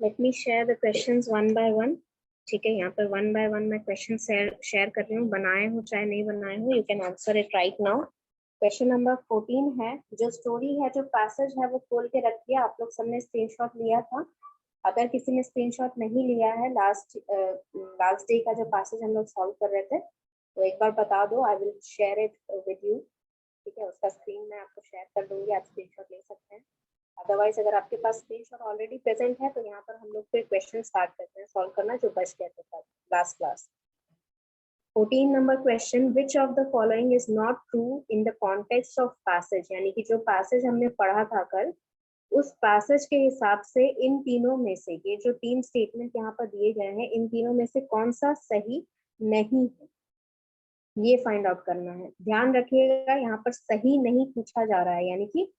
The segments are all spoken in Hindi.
Let me share the questions one by one. ठीक है, यहाँ पर वन बाय वन मैं क्वेश्चन शेयर कर रही हूँ, बनाए हो चाहे नहीं बनाए हो, you can answer it right now. Question number 14 है, जो स्टोरी है, जो पैसेज है, वो खोल के रखिए। आप लोग सबने स्क्रीनशॉट लिया था। अगर किसी ने स्क्रीनशॉट नहीं लिया है, लास्ट डे का जो पैसेज हम लोग सॉल्व कर रहे थे, तो एक बार बता दो, I will share it with you. ठीक है, उसका स्क्रीन मैं आपको शेयर कर दूंगी, आप स्क्रीनशॉट ले सकते हैं। अदरवाइज अगर आपके पास स्क्रीनशॉट ऑलरेडी प्रेजेंट है तो यहाँ पर हम लोग फिर क्वेश्चन स्टार्ट करते हैं सॉल्व करना, जो बच गया था last class. 14 number question, which of the following is not true in the context of passage, यानी कि जो पैसेज हमने पढ़ा था कल, उस पैसेज के हिसाब से इन तीनों में से, ये जो तीन स्टेटमेंट यहाँ पर दिए गए हैं, इन तीनों में से कौन सा सही नहीं है, ये फाइंड आउट करना है। ध्यान रखिएगा, यहाँ पर सही नहीं पूछा जा रहा है, यानी कि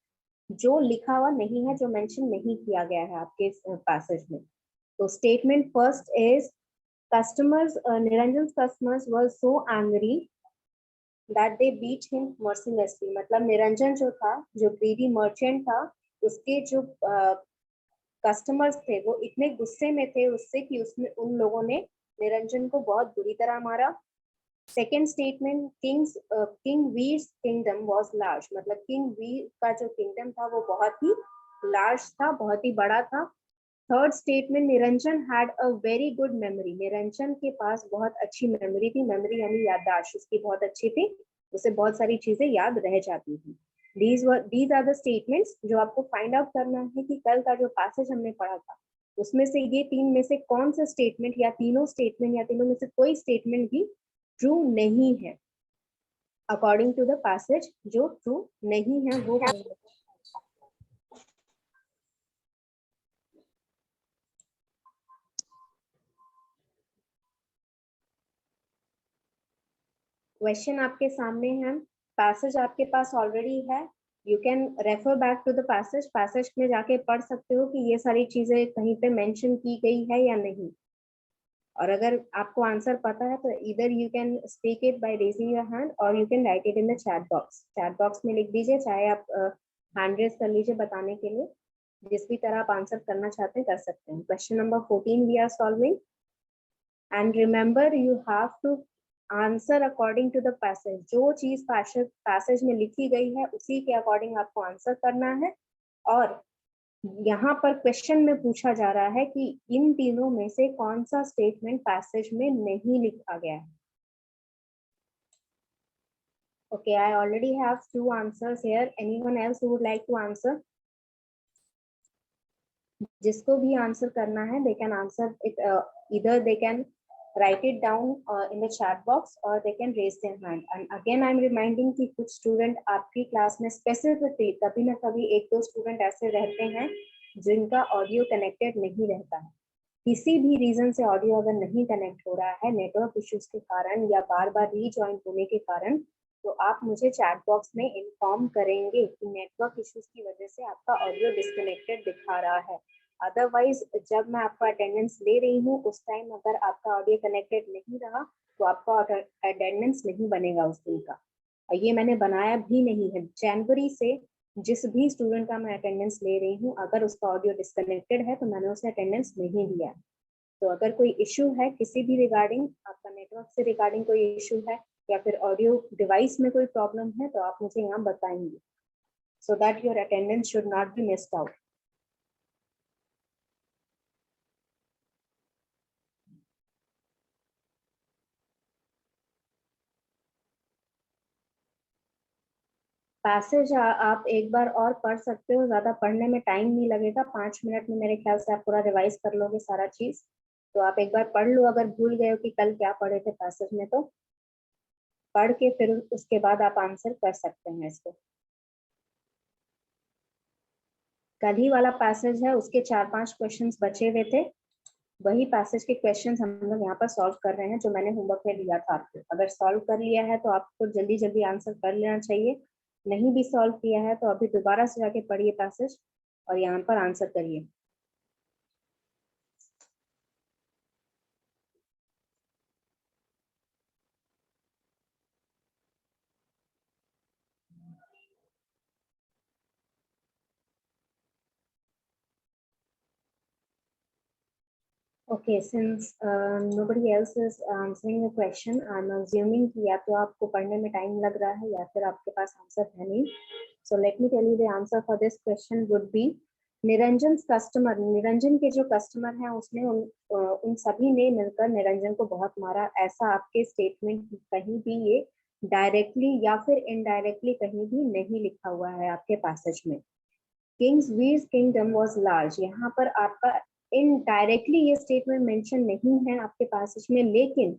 जो लिखा हुआ नहीं है, जो मेंशन नहीं किया गया है आपके पैसेज में। तो statement first is, customers Niranjan's customers were so angry that they beat him mercilessly। मतलब निरंजन जो था, जो ग्रीडी मर्चेंट था, उसके जो कस्टमर्स थे वो इतने गुस्से में थे उससे कि उसमें उन लोगों ने निरंजन को बहुत बुरी तरह मारा। Second statement, king Veer's kingdom was large, मतलब किंग वीर का जो किंगडम था वो बहुत ही लार्ज था, बहुत ही बड़ा था। Third statement, Niranjan had a very good memory, Niranjan के पास बहुत अच्छी मेमोरी थी। मेमोरी यानी याददाश्त उसकी बहुत अच्छी थी, उसे बहुत सारी चीजें याद रह जाती थी। दीज आर द स्टेटमेंट्स जो आपको फाइंड आउट करना है कि कल का जो पैसेज हमने पढ़ा था उसमें से ये तीन में से कौन सा स्टेटमेंट या तीनों स्टेटमेंट या तीनों में से कोई स्टेटमेंट भी ट्रू नहीं है अकॉर्डिंग टू द पैसेज, जो ट्रू नहीं है वो। क्वेश्चन आपके सामने है, पैसेज आपके पास ऑलरेडी है, you can refer back to the passage, passage में जाके पढ़ सकते हो कि ये सारी चीजें कहीं पे मेंशन की गई है या नहीं। और अगर आपको आंसर पता है तो इधर you can speak it by raising your hand और you can write it in the chat box. Chat box में लिख दीजिए, चाहे आप हैंड रेज कर लीजिए बताने के लिए, जिस भी तरह आप आंसर करना चाहते हैं कर सकते हैं। Question number 14 we are solving, and remember you have to answer according to the passage. जो चीज पैसेज में लिखी गई है उसी के अकॉर्डिंग आपको आंसर करना है। और यहाँ पर क्वेश्चन में पूछा जा रहा है कि इन तीनों में से कौन सा स्टेटमेंट पैसेज में नहीं लिखा गया है। Okay, I already have two answers here. Anyone else who would like to answer? जिसको भी आंसर करना है, they can answer it. Either they can write it down in the chat box or they can raise their hand. And again, I'm reminding कि कुछ स्टूडेंट आपकी क्लास में स्पेसिफिकली कभी ना कभी एक दो स्टूडेंट ऐसे रहते हैं जिनका ऑडियो कनेक्टेड नहीं रहता है। किसी भी रीजन से ऑडियो अगर नहीं कनेक्ट हो रहा है, नेटवर्क इश्यूज के कारण या बार बार रीजॉइन होने के कारण, तो आप मुझे चैट बॉक्स में इन्फॉर्म करेंगे कि नेटवर्क इश्यूज की वजह से आपका ऑडियो डिस्कनेक्टेड दिखा रहा है। अदरवाइज जब मैं आपका अटेंडेंस ले रही हूँ उस टाइम अगर आपका ऑडियो कनेक्टेड नहीं रहा तो आपका अटेंडेंस नहीं बनेगा उस दिन का। और ये मैंने बनाया भी नहीं है। जनवरी से जिस भी स्टूडेंट का मैं अटेंडेंस ले रही हूँ, अगर उसका ऑडियो डिस्कनेक्टेड है तो मैंने उसे अटेंडेंस नहीं दिया। तो अगर कोई इशू है किसी भी रिगार्डिंग, आपका नेटवर्क से रिगार्डिंग कोई इशू है या फिर ऑडियो डिवाइस में कोई प्रॉब्लम है, तो आप मुझे यहाँ बताएंगे, so that your attendance should not be missed out. Passage आप एक बार और पढ़ सकते हो, ज्यादा पढ़ने में टाइम नहीं लगेगा, 5 मिनट में मेरे ख्याल से आप पूरा रिवाइज कर लोगे सारा चीज। तो आप एक बार पढ़ लो, अगर भूल गए हो कि कल क्या पढ़े थे पैसेज में, तो पढ़ के फिर उसके बाद आप आंसर कर सकते हैं इसको। कल ही वाला पैसेज है, उसके 4-5 क्वेश्चंस बचे हुए थे, वही पैसेज के क्वेश्चंस हम लोग यहाँ पर सॉल्व कर रहे हैं जो मैंने होमवर्क में दिया था आपको। अगर सॉल्व कर लिया है तो आपको जल्दी जल्दी आंसर कर लेना चाहिए, नहीं भी सॉल्व किया है तो अभी दोबारा से जाके पढ़िए पैसेज और यहाँ पर आंसर करिए। Okay, since nobody else is answering the question, I'm assuming कि या तो आपको पढ़ने में टाइम लग रहा है या फिर आपके पास आंसर है नहीं. So let me tell you the answer for this question would be Niranjan customer. Niranjan के जो कस्टमर हैं उसने उन सभी ने मिलकर निरंजन को बहुत मारा. ऐसा आपके स्टेटमेंट कहीं भी ये डायरेक्टली या फिर इनडायरेक्टली कहीं भी नहीं लिखा हुआ है आपके पैसेज में. किंग्स वीर्स किंगडम वाज लार्ज, यहाँ पर आपका इनडायरेक्टली ये स्टेटमेंट मेंशन नहीं है आपके पैसेज में, लेकिन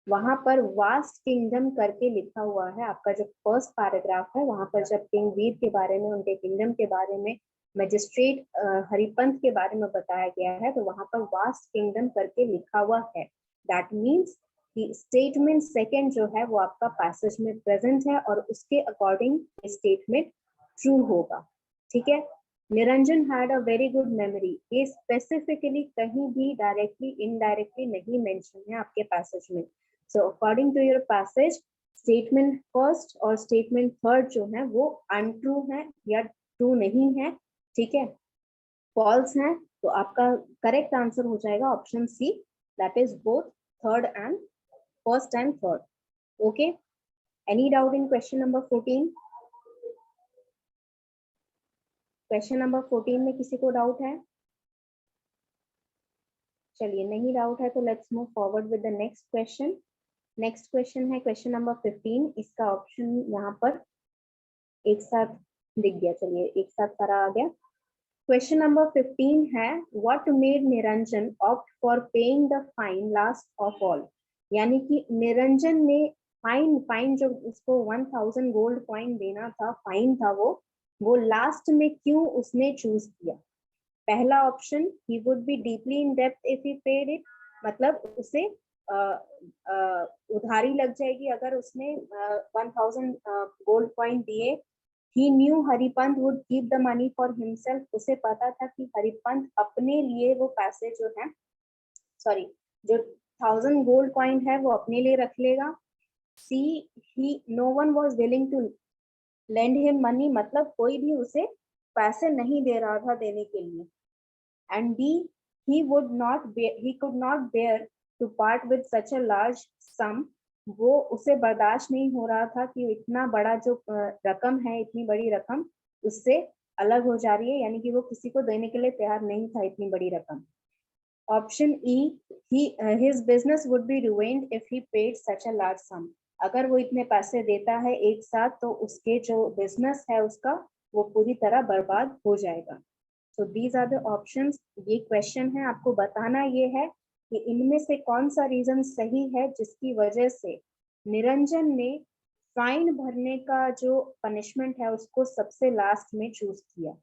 वहां पर वास्ट किंगडम करके लिखा हुआ है. आपका जो फर्स्ट पैराग्राफ है वहां पर जब किंग वीर के बारे में, उनके किंगडम के बारे में, मजिस्ट्रेट हरिपंत के बारे में बताया गया है, तो वहां पर वास्ट किंगडम करके लिखा हुआ है. दैट मीन्स कि स्टेटमेंट सेकेंड जो है वो आपका पैसेज में प्रेजेंट है और उसके अकॉर्डिंग स्टेटमेंट ट्रू होगा. ठीक है. Niranjan had a very good memory, ये स्पेसिफिकली कहीं भी डायरेक्टली इनडायरेक्टली नहीं मेंशन है आपके पैसेज में. So according to your passage statement first और स्टेटमेंट थर्ड जो है वो अनट्रू है या ट्रू नहीं है. ठीक है, फॉल्स है. तो आपका करेक्ट आंसर हो जाएगा option C, that is both third and first and third. Okay, any doubt in question number 14? Question number 14 में किसी को डाउट है? चलिए, नहीं डाउट है तो let's move forward with the next question. Next question है क्वेश्चन नंबर 15. इसका ऑप्शन यहाँ पर एक साथ दिख गया. चलिए, एक साथ सारा आ गया. क्वेश्चन नंबर 15 है what made Niranjan opt for paying the fine last of all, यानी कि निरंजन ने फाइन जो उसको 1000 गोल्ड कॉइन देना था, फाइन था वो लास्ट में क्यों उसने चूज किया? पहला option, he would be deeply in depth if he paid it, मतलब उसे उधारी लग जाएगी अगर उसने 1000 गोल्ड कॉइन दिए. He knew Haripant would keep the money for himself, उसे पता था कि हरिपंत अपने लिए वो पैसे जो है, सॉरी, जो 1000 गोल्ड कॉइन है वो अपने लिए रख लेगा. See, he no one was willing to lend him money, मतलब कोई भी उसे पैसे नहीं दे रहा था देने के लिए. And D, he could not bear to part with such a large sum. वो उसे बर्दाश्त नहीं हो रहा था कि इतना बड़ा जो रकम है, इतनी बड़ी रकम उससे अलग हो जा रही है, यानी कि वो किसी को देने के लिए तैयार नहीं था इतनी बड़ी रकम. Option E, his business would be ruined if he paid such a large sum. अगर वो इतने पैसे देता है एक साथ तो उसके जो बिजनेस है उसका वो पूरी तरह बर्बाद हो जाएगा. So these are the options. ये क्वेश्चन है, आपको बताना ये है कि इनमें से कौन सा रीजन सही है जिसकी वजह से निरंजन ने फाइन भरने का जो पनिशमेंट है उसको सबसे लास्ट में चूज किया.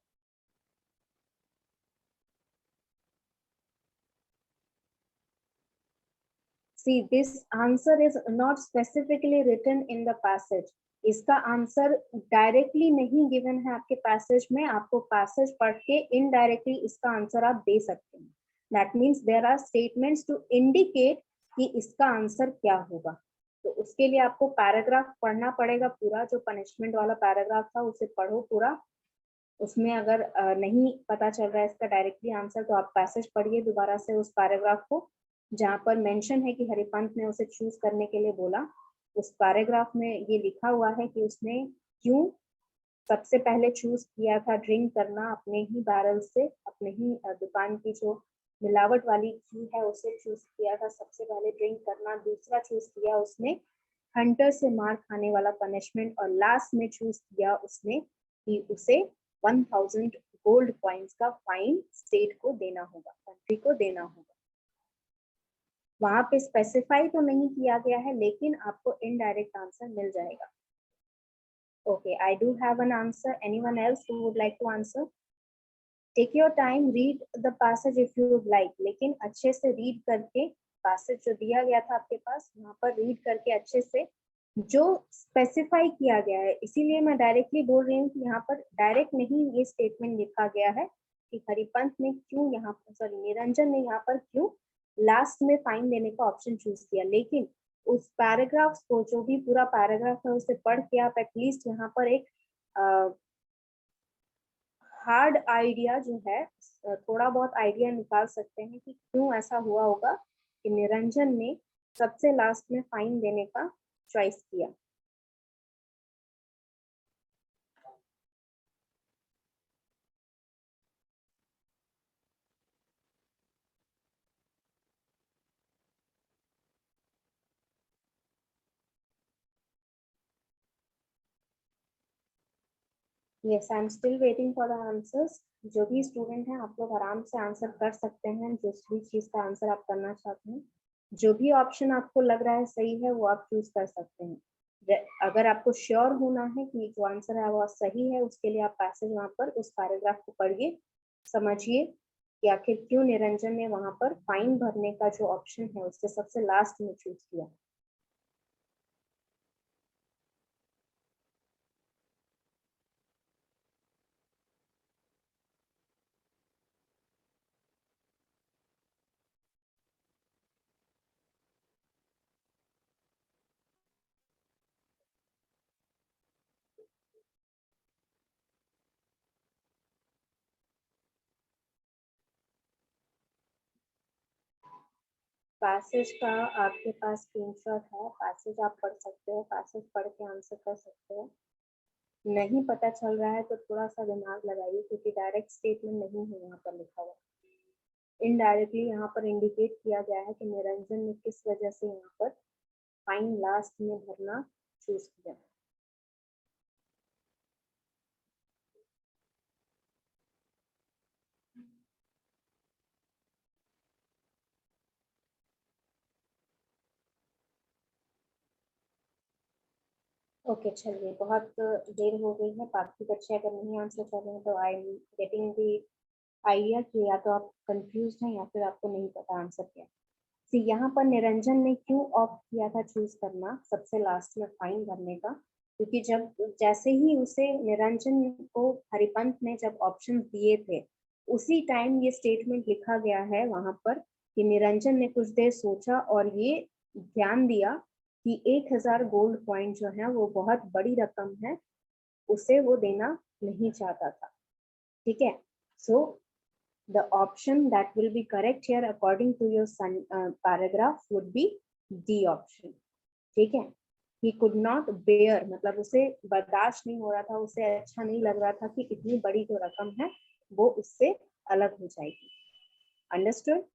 See, this answer is not specifically written in the passage. इसका आंसर डायरेक्टली नहीं गिवन है आपके पैसेज में. आपको पैसेज पढ़ के इनडायरेक्टली इसका आंसर आप दे सकते हैं. That means there are statements to indicate कि इसका आंसर क्या होगा. तो उसके लिए आपको पैराग्राफ पढ़ना पड़ेगा पूरा. जो पनिशमेंट वाला पैराग्राफ था उसे पढ़ो पूरा. उसमें अगर नहीं पता चल रहा है इसका डायरेक्टली आंसर तो आप पैसेज पढ़िए दोबारा से उस पैराग्राफ को जहाँ पर मेंशन है कि हरिपंत ने उसे चूज करने के लिए बोला. उस पैराग्राफ में ये लिखा हुआ है कि उसने क्यों सबसे पहले चूज किया था ड्रिंक करना अपने ही बैरल से, अपने ही दुकान की जो मिलावट वाली घी है उसे चूज किया था सबसे पहले ड्रिंक करना. दूसरा चूज किया उसने हंटर से मार खाने वाला पनिशमेंट, और लास्ट में चूज किया उसने कि उसे 1000 गोल्ड कॉइन्स का फाइन स्टेट को देना होगा, कंट्री को देना होगा. वहां पे स्पेसिफाई तो नहीं किया गया है लेकिन आपको इनडायरेक्ट आंसर मिल जाएगा. Okay, I do have an answer. Anyone else who would like to answer? Take your time, read the passage if you would like, लेकिन अच्छे से रीड करके पैसेज जो दिया गया था आपके पास वहां पर रीड करके अच्छे से जो स्पेसिफाई किया गया है. इसीलिए मैं डायरेक्टली बोल रही हूँ कि यहाँ पर डायरेक्ट नहीं ये स्टेटमेंट लिखा गया है कि हरिपंत ने क्यों यहाँ पर, सॉरी, निरंजन ने यहाँ पर क्यों लास्ट में फाइन देने का ऑप्शन चूज किया. लेकिन उस पैराग्राफ को, जो भी पूरा पैराग्राफ है उसे पढ़ के आप एटलीस्ट यहाँ पर एक हार्ड आइडिया जो है, थोड़ा बहुत आइडिया निकाल सकते हैं कि क्यों ऐसा हुआ होगा कि निरंजन ने सबसे लास्ट में फाइन देने का चॉइस किया। Yes, I am still waiting for the answers. जो भी स्टूडेंट हैं, आप लोग आराम से आंसर कर सकते हैं, जिस भी चीज का आंसर आप करना चाहते हैं। जो भी ऑप्शन आपको लग रहा है सही है वो आप चूज कर सकते हैं। अगर आपको श्योर होना है कि जो आंसर है वो सही है, उसके लिए आप पैसेज वहां पर उस पैराग्राफ को पढ़िए, समझिए कि आखिर क्यों निरंजन ने वहां पर फाइन भरने का जो ऑप्शन है उससे सबसे लास्ट में चूज किया। पैसेज का आपके पास स्क्रीनशॉट है, पैसेज आप पढ़ सकते हो, पैसेज पढ़ के आंसर कर सकते हो। नहीं पता चल रहा है तो थोड़ा सा दिमाग लगाइए, क्योंकि डायरेक्ट स्टेटमेंट नहीं है यहाँ पर लिखा हुआ। इनडायरेक्टली यहाँ पर इंडिकेट किया गया है कि निरंजन ने किस वजह से यहाँ पर फाइन लास्ट में भरना चूज किया। ओके, चलिए, बहुत देर हो गई है। बाकी बच्चे अगर नहीं आंसर कर रहे हैं तो I am getting the idea कि या तो आप कंफ्यूज हैं या फिर आपको नहीं पता आंसर क्या। तो यहाँ पर निरंजन ने क्यों ऑप्ट किया था चूज करना सबसे लास्ट में फाइन भरने का, क्योंकि जब जैसे ही उसे निरंजन को हरिपंत ने जब ऑप्शन दिए थे, उसी टाइम ये स्टेटमेंट लिखा गया है वहां पर कि निरंजन ने कुछ देर सोचा और ये ध्यान दिया कि 1000 गोल्ड पॉइंट जो है वो बहुत बड़ी रकम है, उसे वो देना नहीं चाहता था। ठीक है, सो the option that will be correct here according to your paragraph would be D option. ठीक है, he could not bear, मतलब उसे बर्दाश्त नहीं हो रहा था, उसे अच्छा नहीं लग रहा था कि इतनी बड़ी जो रकम है वो उससे अलग हो जाएगी। Understood?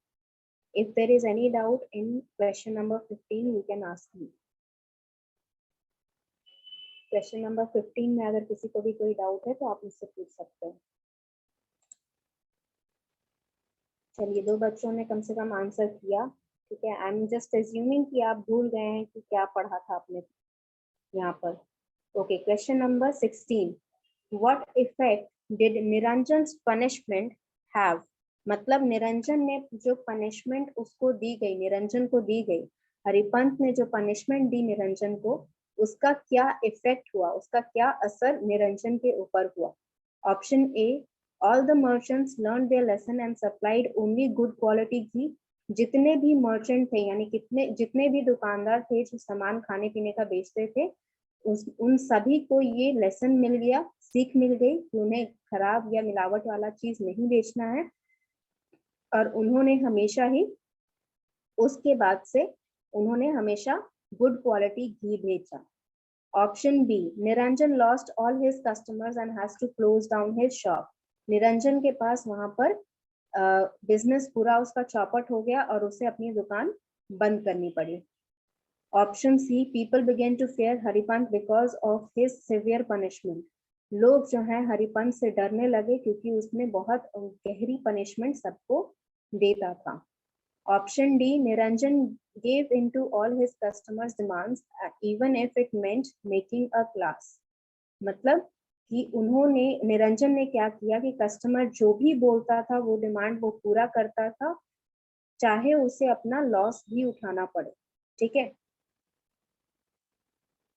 If there is any doubt in question number 15, you can ask me. Question number 15 में अगर किसी को भी कोई डाउट है तो आप मुझसे पूछ सकते हैं। चलिए, 2 बच्चों ने कम से कम आंसर किया। ठीक है, आई एम जस्ट अज्यूमिंग कि आप भूल गए हैं कि क्या पढ़ा था आपने यहाँ पर। Okay, question number 16, what effect did Niranjan punishment have, मतलब निरंजन ने जो पनिशमेंट उसको दी गई, निरंजन को दी गई, हरिपंत ने जो पनिशमेंट दी निरंजन को, उसका क्या इफेक्ट हुआ, उसका क्या असर निरंजन के ऊपर हुआ। Option A, all the merchants learned their lesson and supplied only good quality ghee. जितने भी मर्चेंट थे, यानी कितने जितने भी दुकानदार थे जो सामान खाने पीने का बेचते थे, उन सभी को ये लेसन मिल गया, सीख मिल गई कि उन्हें खराब या मिलावट वाला चीज नहीं बेचना है, और उन्होंने हमेशा ही उसके बाद से उन्होंने हमेशा गुड क्वालिटी घी बेचा। Option B, Niranjan lost all his customers and has to close down his shop. Niranjan के पास वहां पर बिजनेस पूरा उसका चौपट हो गया और उसे अपनी दुकान बंद करनी पड़ी। Option C, people began to fear Haripant because of his severe punishment. लोग जो है हरिपंत से डरने लगे क्योंकि उसने बहुत गहरी पनिशमेंट सबको देता था। Option D, Niranjan gave into all his customers demands even if it meant making a class। मतलब कि उन्होंने, निरंजन ने क्या किया कि कस्टमर जो भी बोलता था वो डिमांड वो पूरा करता था, चाहे उसे अपना लॉस भी उठाना पड़े। ठीक है।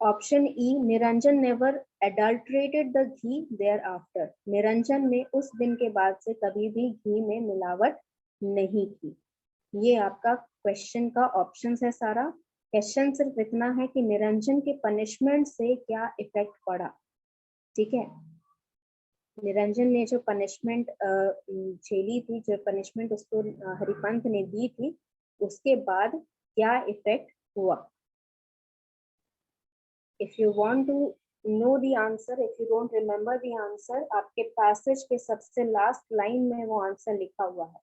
Option E, Niranjan never adulterated the ghee thereafter. Niranjan ने उस दिन के बाद से कभी भी घी में मिलावट नहीं की। ये आपका क्वेश्चन का ऑप्शन है सारा। क्वेश्चन सिर्फ इतना है कि निरंजन के पनिशमेंट से क्या इफेक्ट पड़ा। ठीक है, निरंजन ने जो पनिशमेंट झेली थी, जो पनिशमेंट उसको हरिपंत ने दी थी, उसके बाद क्या इफेक्ट हुआ? If you want to know the answer, if you don't remember the answer, आपके पैसेज के सबसे लास्ट लाइन में वो आंसर लिखा हुआ है।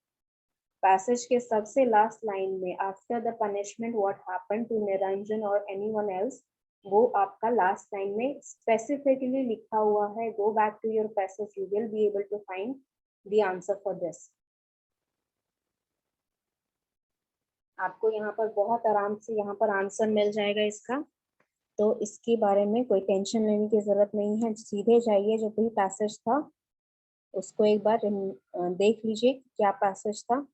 पैसेज के सबसे लास्ट लाइन में, after the punishment what happened to Niranjan और एनीवन एल्स, वो आपका लास्ट लाइन में स्पेसिफिकली लिखा हुआ है। Go back to your passage, you will be able to find the answer for this. आपको यहाँ पर बहुत आराम से यहाँ पर आंसर मिल जाएगा इसका, तो इसके बारे में कोई टेंशन लेने की जरूरत नहीं है। सीधे जाइए, जो भी पैसेज था उसको एक बार देख लीजिए क्या पैसेज था।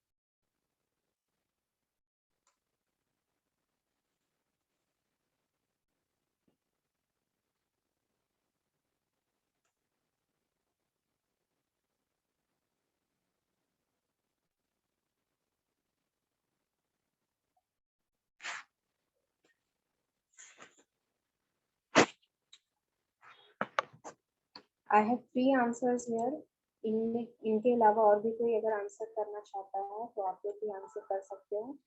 I have 3 answers here. इनके अलावा और भी कोई अगर आंसर करना चाहता है तो आप लोग भी आंसर कर सकते हो।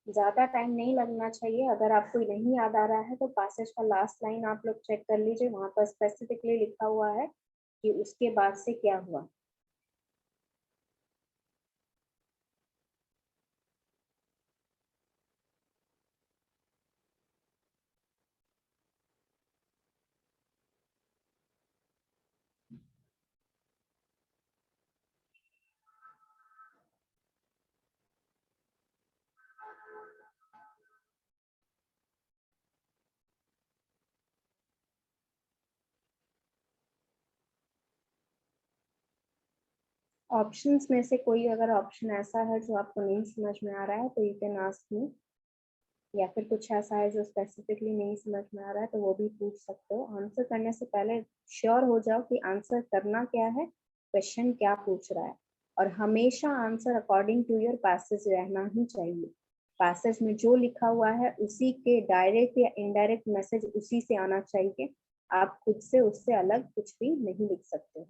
ज्यादा टाइम नहीं लगना चाहिए। अगर आपको नहीं याद आ रहा है तो पैसेज का लास्ट लाइन आप लोग चेक कर लीजिए, वहां पर स्पेसिफिकली लिखा हुआ है कि उसके बाद से क्या हुआ। ऑप्शंस में से कोई अगर ऑप्शन ऐसा है जो आपको नहीं समझ में आ रहा है तो यू कैन आस्क मी, या फिर कुछ ऐसा है जो स्पेसिफिकली नहीं समझ में आ रहा है तो वो भी पूछ सकते हो। आंसर करने से पहले श्योर हो जाओ कि आंसर करना क्या है, क्वेश्चन क्या पूछ रहा है, और हमेशा answer according to your passage रहना ही चाहिए। पैसेज में जो लिखा हुआ है उसी के डायरेक्ट या इनडायरेक्ट मैसेज उसी से आना चाहिए। आप खुद से उससे अलग कुछ भी नहीं लिख सकते हो।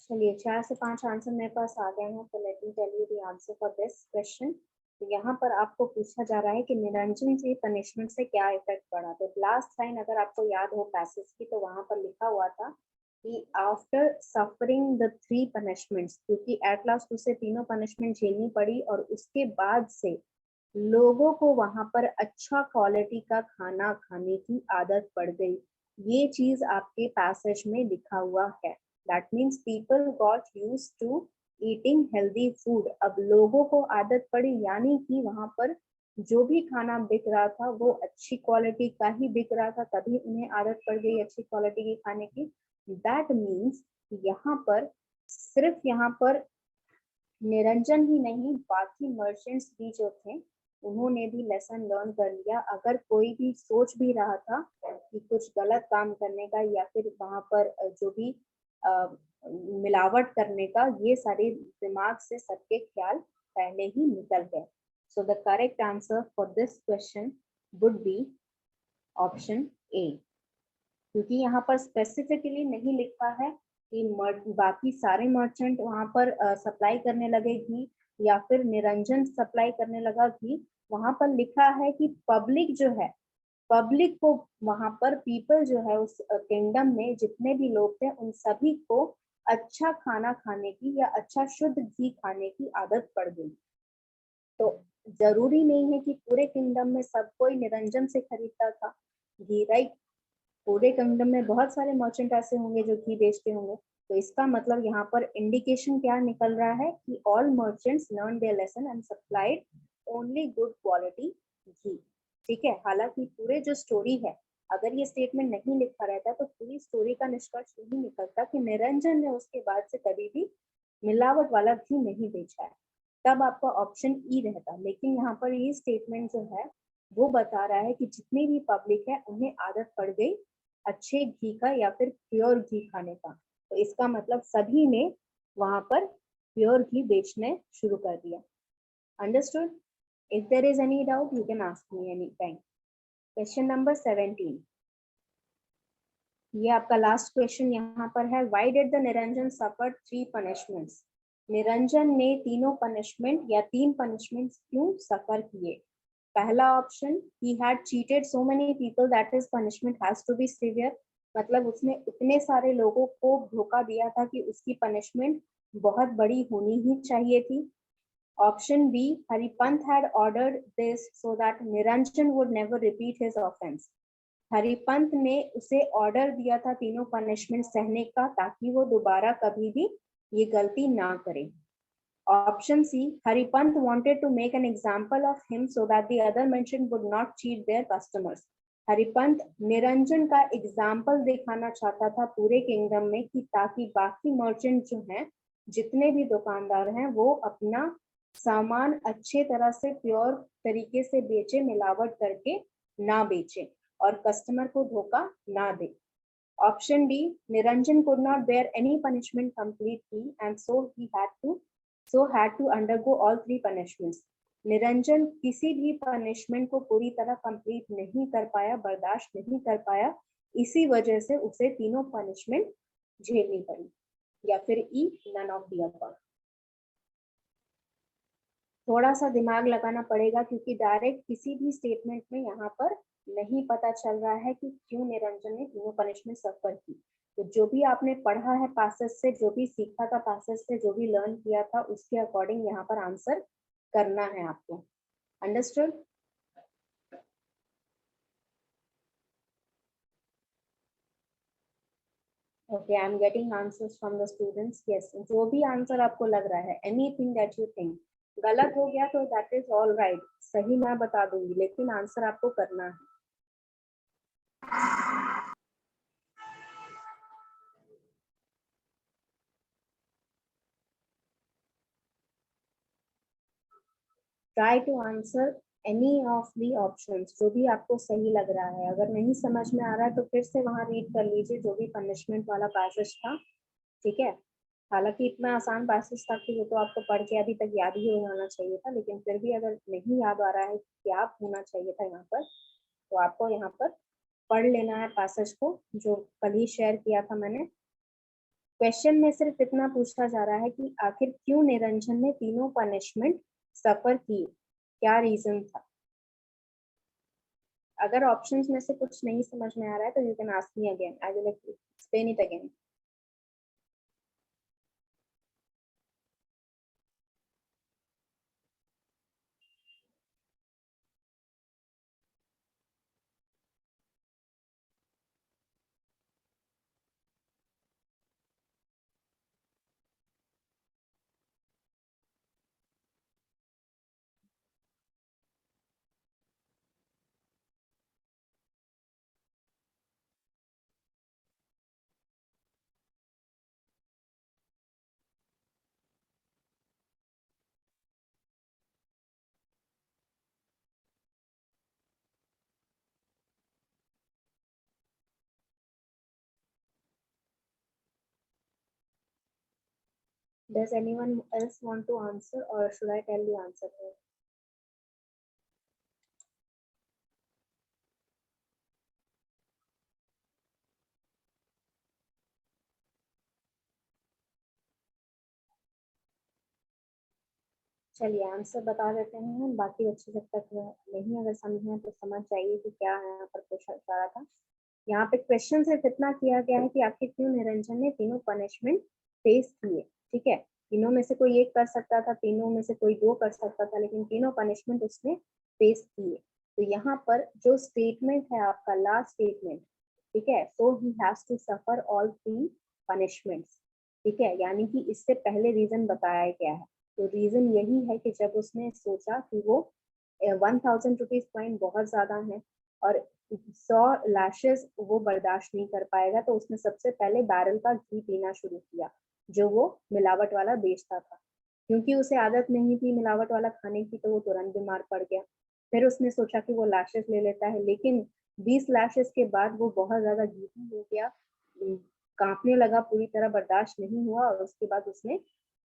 चलिए 4 से 5 आंसर मेरे पास आ गए हैं, तो let me tell you the answer for this question. तो यहाँ पर आपको पूछा जा रहा है कि निरंजन से पनिशमेंट से क्या इफेक्ट पड़ा। तो लास्ट लाइन अगर आपको याद हो पैसेज की, तो वहां पर लिखा हुआ था कि आफ्टर सफरिंग द 3 पनिशमेंट्स, क्योंकि एट लास्ट उसे तीनों पनिशमेंट झेलनी पड़ी, और उसके बाद से लोगों को वहां पर अच्छा क्वालिटी का खाना खाने की आदत पड़ गई। ये चीज आपके पैसेज में लिखा हुआ है। That means people got used to eating healthy food. अब लोगों को आदत पड़ी, यानी कि वहां पर जो भी खाना बिक रहा था वो अच्छी क्वालिटी का ही बिक रहा था, तभी उन्हें आदत पड़ गई अच्छी क्वालिटी की खाने की। दैट मीन्स यहाँ पर सिर्फ यहाँ पर निरंजन ही नहीं, बाकी मर्चेंट्स भी जो थे उन्होंने भी लेसन लर्न कर लिया। अगर कोई भी सोच भी रहा था कि कुछ गलत काम करने का या फिर वहां पर जो भी अ, मिलावट करने का, ये सारे दिमाग से सबके ख्याल पहले ही निकल गए। So the correct answer for this question would be option A, क्योंकि यहाँ पर स्पेसिफिकली नहीं लिखा है कि बाकी सारे मर्चेंट वहां पर सप्लाई करने लगे घी, या फिर निरंजन सप्लाई करने लगा घी। वहां पर लिखा है कि पब्लिक जो है, पब्लिक को वहां पर पीपल जो है उस किंगडम में जितने भी लोग थे उन सभी को अच्छा खाना खाने की या अच्छा शुद्ध घी खाने की आदत पड़ गई। तो जरूरी नहीं है कि पूरे किंगडम में सब कोई निरंजन से खरीदता था घी, राइट। पूरे किंगडम में बहुत सारे मर्चेंट ऐसे होंगे जो घी बेचते होंगे। तो इसका मतलब यहाँ पर इंडिकेशन क्या निकल रहा है कि all merchants learn their lesson and supplied only good quality ghee. ठीक है, हालांकि पूरे जो स्टोरी है अगर ये स्टेटमेंट नहीं लिखा रहता तो पूरी स्टोरी का निष्कर्ष नहीं निकलता कि निरंजन ने उसके बाद से कभी भी मिलावट वाला घी नहीं बेचा है, तब आपका ऑप्शन ई रहता। लेकिन यहाँ पर ये स्टेटमेंट जो है वो बता रहा है कि जितनी भी पब्लिक है उन्हें आदत पड़ गई अच्छे घी का या फिर प्योर घी खाने का, तो इसका मतलब सभी ने वहां पर प्योर घी बेचने शुरू कर दिया। Understood? If there is any doubt you can ask me any time. Question number 17, ये आपका लास्ट क्वेश्चन यहाँ पर है। Why did the Niranjan suffer 3 punishments? Niranjan ने तीनों पनिशमेंट या 3 पनिशमेंट्स क्यों सफर किए? पहला option, he had cheated so many people that his punishment has to be severe, मतलब उसने उतने सारे लोगों को धोखा दिया था कि उसकी पनिशमेंट बहुत बड़ी होनी ही चाहिए थी। Option B, Haripant had ordered this so that Niranjan would never repeat his offence, Haripant ने उसे ऑर्डर दिया था तीनों पनिशमेंट सहने का ताकि वो दोबारा कभी भी ये गलती ना करे। Option C, Haripant wanted to make an example of him so that the other merchant would not cheat their customers, Haripant Niranjan का एग्जाम्पल दिखाना चाहता था पूरे किंगडम में कि ताकि बाकी मर्चेंट जो हैं, जितने भी दुकानदार हैं, वो अपना सामान अच्छे तरह से प्योर तरीके से बेचे, मिलावट करके ना बेचे और कस्टमर को धोखा ना दे। Option D, Niranjan could not bear any punishment completely and so had to undergo all 3 punishments, Niranjan किसी भी पनिशमेंट को पूरी तरह कंप्लीट नहीं कर पाया, बर्दाश्त नहीं कर पाया, इसी वजह से उसे तीनों पनिशमेंट झेलनी पड़ी। या फिर ई, नन ऑफ द अबव। थोड़ा सा दिमाग लगाना पड़ेगा क्योंकि डायरेक्ट किसी भी स्टेटमेंट में यहाँ पर नहीं पता चल रहा है कि क्यों निरंजन ने तीनों पनिशमेंट सफर की। तो जो भी आपने पढ़ा है पासेज से, जो भी सीखा था पासेज से, जो भी लर्न किया था, उसके अकॉर्डिंग यहाँ पर आंसर करना है आपको। Understood? Okay, I am getting answers from the students. Yes, जो भी आंसर आपको लग रहा है, एनीथिंग दैट यू थिंक गलत हो गया तो दैट इज ऑल राइट, सही मैं बता दूंगी, लेकिन आंसर आपको करना है। Try to answer any of the options, जो भी आपको सही लग रहा है। अगर नहीं समझ में आ रहा है तो फिर से वहां रीड कर लीजिए जो भी पनिशमेंट वाला पैसेज था, ठीक है। हालांकि इतना आसान पैसेज था कि वो तो आपको पढ़ के अभी तक याद ही हो जाना चाहिए था, लेकिन फिर भी अगर नहीं याद आ रहा है क्या होना चाहिए था यहाँ पर, तो आपको यहाँ पर पढ़ लेना है पैसेज को जो कल ही शेयर किया था मैंने। क्वेश्चन में सिर्फ इतना पूछा जा रहा है कि आखिर क्यों निरंजन ने तीनों पनिशमेंट सफर की, क्या रीजन था। अगर ऑप्शंस में से कुछ नहीं समझ में आ रहा है तो you can ask me again, I will explain it again. Does anyone else want to answer or should I tell the answer here? चलिए आंसर बता देते हैं, बाकी बच्चे जब तक नहीं अगर समझे तो समझ जाइए कि क्या यहाँ पर पूछा जा रहा था। यहाँ पे क्वेश्चन सिर्फ इतना किया गया है कि आखिर क्यों निरंजन ने तीनों पनिशमेंट फेस किए, ठीक है। तीनों में से कोई एक कर सकता था, तीनों में से कोई 2 कर सकता था, लेकिन तीनों पनिशमेंट उसने फेस किए। तो यहाँ पर जो स्टेटमेंट है आपका लास्ट स्टेटमेंट, ठीक है, so he has to suffer all 3 punishments, ठीक है, यानी कि इससे पहले रीजन बताया गया है। तो रीजन यही है कि जब उसने सोचा कि वो 1000 रुपीज फाइन बहुत ज्यादा है, और 100 लैशेस वो बर्दाश्त नहीं कर पाएगा, तो उसने सबसे पहले बैरल का घी पीना शुरू किया जो वो मिलावट वाला बेचता था। क्योंकि उसे आदत नहीं थी मिलावट वाला खाने की, तो वो तुरंत बीमार पड़ गया। फिर उसने सोचा कि वो लैशेस ले लेता है, लेकिन 20 लैशेस के बाद वो बहुत ज्यादा घी हो गया, कांपने लगा, पूरी तरह बर्दाश्त नहीं हुआ, और उसके बाद उसने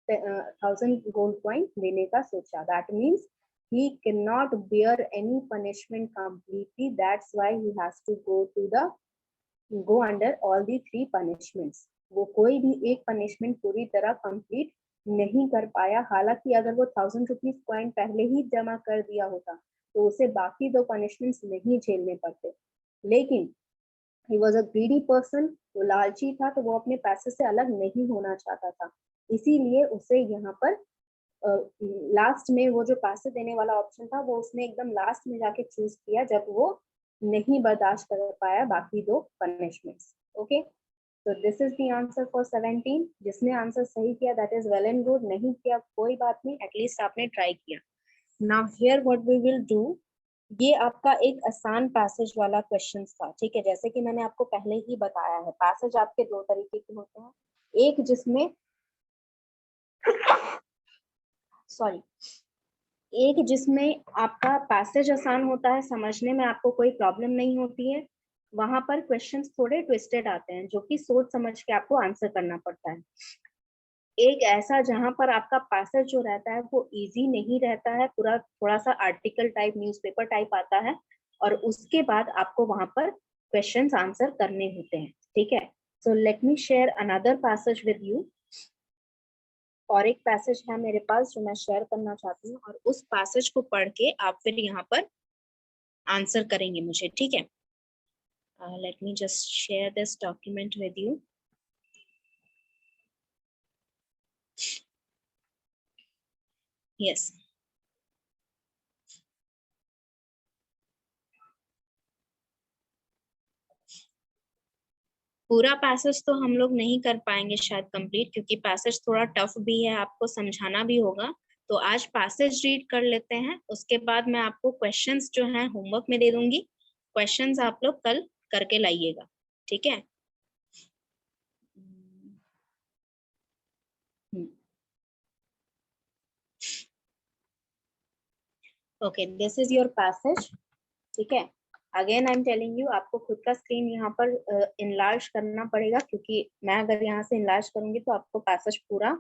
1000 gold coin देने का सोचा। That means he cannot bear any punishment completely. That's why he has to go under all the 3 punishments. वो कोई भी एक पनिशमेंट पूरी तरह कंप्लीट नहीं कर पाया। हालांकि अगर वो 1000 रुपीज कॉइन पहले ही जमा कर दिया होता तो उसे बाकी 2 पनिशमेंट्स नहीं झेलने पड़ते। लेकिन he was a greedy person, वो लालची था, तो वो अपने पैसे से अलग नहीं होना चाहता था। इसीलिए उसे यहाँ पर लास्ट में वो जो पैसे देने वाला ऑप्शन था वो उसने एकदम लास्ट में जाके चूज किया जब वो नहीं बर्दाश्त कर पाया बाकी 2 पनिशमेंट्स। ओके, तो this is the answer for 17। जिसने आंसर सही किया that is well and good, नहीं किया कोई बात नहीं, एटलीस्ट आपने ट्राई किया। Now here what we will do, ये आपका एक आसान पैसेज वाला क्वेश्चन था, ठीक है। जैसे कि मैंने आपको पहले ही बताया है, पैसेज आपके 2 तरीके के होते हैं। एक जिसमें एक जिसमें आपका पैसेज आसान होता है, समझने में आपको कोई प्रॉब्लम नहीं होती है, वहां पर क्वेश्चंस थोड़े ट्विस्टेड आते हैं जो कि सोच समझ के आपको आंसर करना पड़ता है। एक ऐसा जहां पर आपका पैसेज जो रहता है वो इजी नहीं रहता है, पूरा थोड़ा सा आर्टिकल टाइप, न्यूज़पेपर टाइप आता है, और उसके बाद आपको वहां पर क्वेश्चंस आंसर करने होते हैं, ठीक है। So let me share another passage with you. और एक पैसेज है मेरे पास जो मैं शेयर करना चाहती हूँ, और उस पैसेज को पढ़ के आप फिर यहाँ पर आंसर करेंगे मुझे, ठीक है। Let me just share this document with you. Yes, पूरा पैसेज तो हम लोग नहीं कर पाएंगे शायद कंप्लीट, क्योंकि पैसेज थोड़ा टफ भी है, आपको समझाना भी होगा। तो आज पैसेज रीड कर लेते हैं, उसके बाद मैं आपको क्वेश्चंस जो हैं होमवर्क में दे दूंगी। क्वेश्चंस आप लोग कल करके लाइएगा, ठीक है। Okay, this is your passage, ठीक है। Again I am telling you, आपको खुद का स्क्रीन यहाँ पर इनलार्ज करना पड़ेगा, क्योंकि मैं अगर यहाँ से इनलार्ज करूंगी तो आपको पैसेज पूरा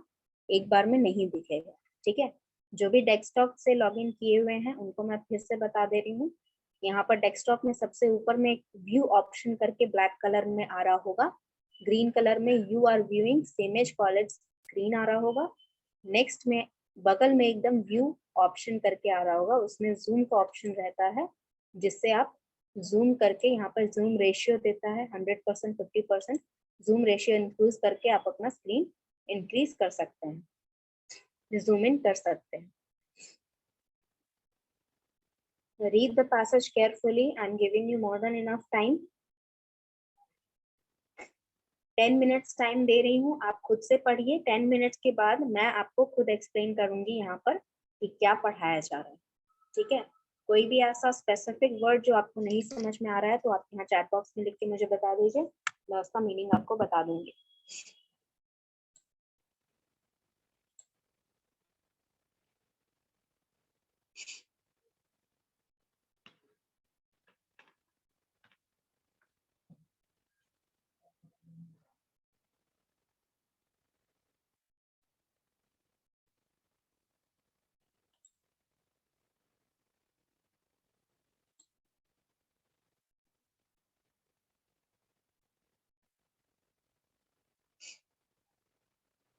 एक बार में नहीं दिखेगा, ठीक है। जो भी डेस्कटॉप से लॉगिन किए हुए हैं उनको मैं फिर से बता दे रही हूँ। यहाँ पर डेस्कटॉप में सबसे ऊपर में एक व्यू ऑप्शन करके ब्लैक कलर में आ रहा होगा, ग्रीन कलर में यू आर व्यूइंग सेमेज कॉलेज स्क्रीन आ रहा होगा। नेक्स्ट में बगल में एकदम व्यू ऑप्शन करके आ रहा होगा, उसमें जूम का ऑप्शन रहता है, जिससे आप जूम करके, यहाँ पर जूम रेशियो देता है 100%, 50%, जूम रेशियो इंक्रीज करके आप अपना स्क्रीन इंक्रीज कर सकते हैं, जूम इन कर सकते हैं। Read the passage carefully. I'm giving you more than enough time. 10 minutes time दे रही हूँ, आप खुद से पढ़िए। 10 मिनट्स के बाद मैं आपको खुद एक्सप्लेन करूंगी यहाँ पर कि क्या पढ़ाया जा रहा है, ठीक है। कोई भी ऐसा स्पेसिफिक वर्ड जो आपको नहीं समझ में आ रहा है तो आप यहाँ चैट बॉक्स में लिख के मुझे बता दीजिए, मैं उसका मीनिंग आपको बता दूंगी।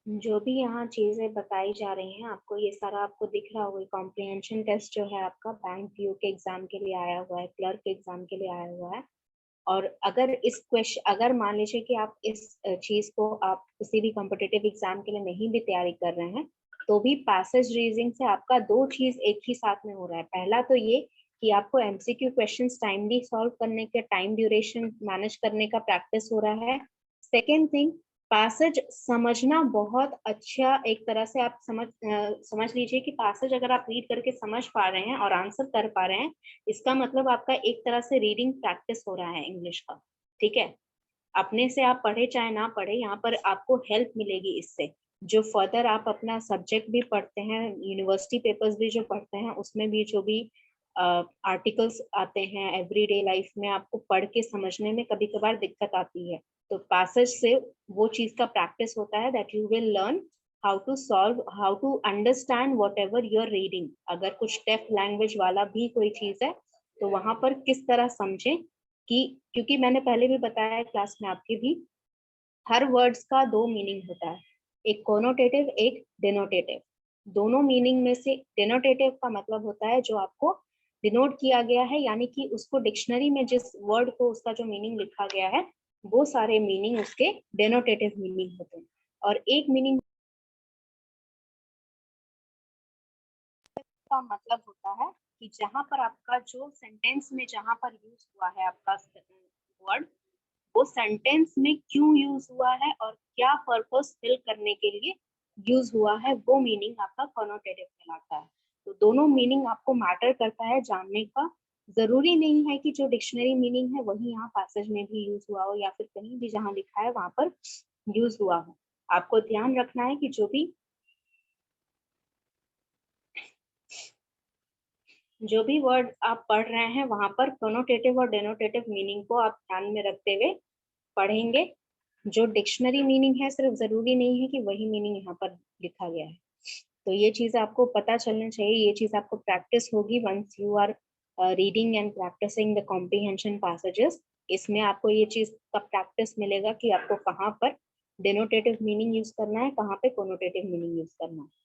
जो भी यहाँ चीजें बताई जा रही हैं आपको, ये सारा आपको दिख रहा होगा। कॉम्प्रिहेंशन टेस्ट जो है आपका बैंक पीओ के एग्जाम के लिए आया हुआ है, क्लर्क के एग्जाम के लिए आया हुआ है। और अगर इस क्वेश्चन, अगर मान लीजिए कि आप इस चीज को आप किसी भी कॉम्पिटिटिव एग्जाम के लिए नहीं भी तैयारी कर रहे हैं, तो भी पैसेज रीजनिंग से आपका 2 चीज एक ही साथ में हो रहा है। पहला तो ये कि आपको एमसीक्यू क्वेश्चंस टाइमली सॉल्व करने के, टाइम ड्यूरेशन मैनेज करने का प्रैक्टिस हो रहा है। सेकेंड थिंग, पैसेज समझना बहुत अच्छा, एक तरह से आप समझ लीजिए कि पैसेज अगर आप रीड करके समझ पा रहे हैं और आंसर कर पा रहे हैं, इसका मतलब आपका एक तरह से रीडिंग प्रैक्टिस हो रहा है इंग्लिश का। ठीक है, अपने से आप पढ़े चाहे ना पढ़े, यहाँ पर आपको हेल्प मिलेगी इससे। जो फर्दर आप अपना सब्जेक्ट भी पढ़ते हैं, यूनिवर्सिटी पेपर्स भी जो पढ़ते हैं, उसमें भी जो भी आर्टिकल्स आते हैं एवरीडे लाइफ में, आपको पढ़ के समझने में कभी कभार दिक्कत आती है। तो पैसेज से वो चीज का प्रैक्टिस होता है, that you will learn how to solve, how to understand whatever you are reading. अगर कुछ टेफ लैंग्वेज वाला भी कोई चीज है तो वहां पर किस तरह समझें कि, क्योंकि मैंने पहले भी बताया क्लास में आपके भी, हर वर्ड्स का दो मीनिंग होता है, एक कोनोटेटिव एक डिनोटेटिव। दोनों मीनिंग में से डिनोटेटिव का मतलब होता है जो आपको डिनोट किया गया है, यानी कि उसको डिक्शनरी में जिस वर्ड को उसका जो मीनिंग लिखा गया है वो सारे मीनिंग उसके डिनोटेटिव मीनिंग होते हैं। और एक मीनिंग का मतलब होता है कि जहां पर आपका जो सेंटेंस में जहां पर यूज हुआ है आपका वर्ड, वो सेंटेंस में क्यों यूज हुआ है और क्या पर्पस फिल करने के लिए यूज हुआ है, वो मीनिंग आपका कॉनोटेटिव कहलाता है। तो दोनों मीनिंग आपको मैटर करता है जानने का। जरूरी नहीं है कि जो डिक्शनरी मीनिंग है वही यहाँ पैसेज में भी यूज हुआ हो, या फिर कहीं भी जहाँ लिखा है वहां पर यूज हुआ हो। आपको ध्यान रखना है कि जो भी वर्ड आप पढ़ रहे हैं वहां पर कॉनोटेटिव और डेनोटेटिव मीनिंग को आप ध्यान में रखते हुए पढ़ेंगे। जो डिक्शनरी मीनिंग है सिर्फ जरूरी नहीं है कि वही मीनिंग यहाँ पर लिखा गया है। तो ये चीज आपको पता चलना चाहिए, ये चीज आपको प्रैक्टिस होगी once you are reading and practising the comprehension passages. इसमें आपको ये चीज का प्रैक्टिस मिलेगा कि आपको कहाँ पर डेनोटेटिव मीनिंग यूज करना है, कहाँ पे कोनोटेटिव मीनिंग यूज करना है।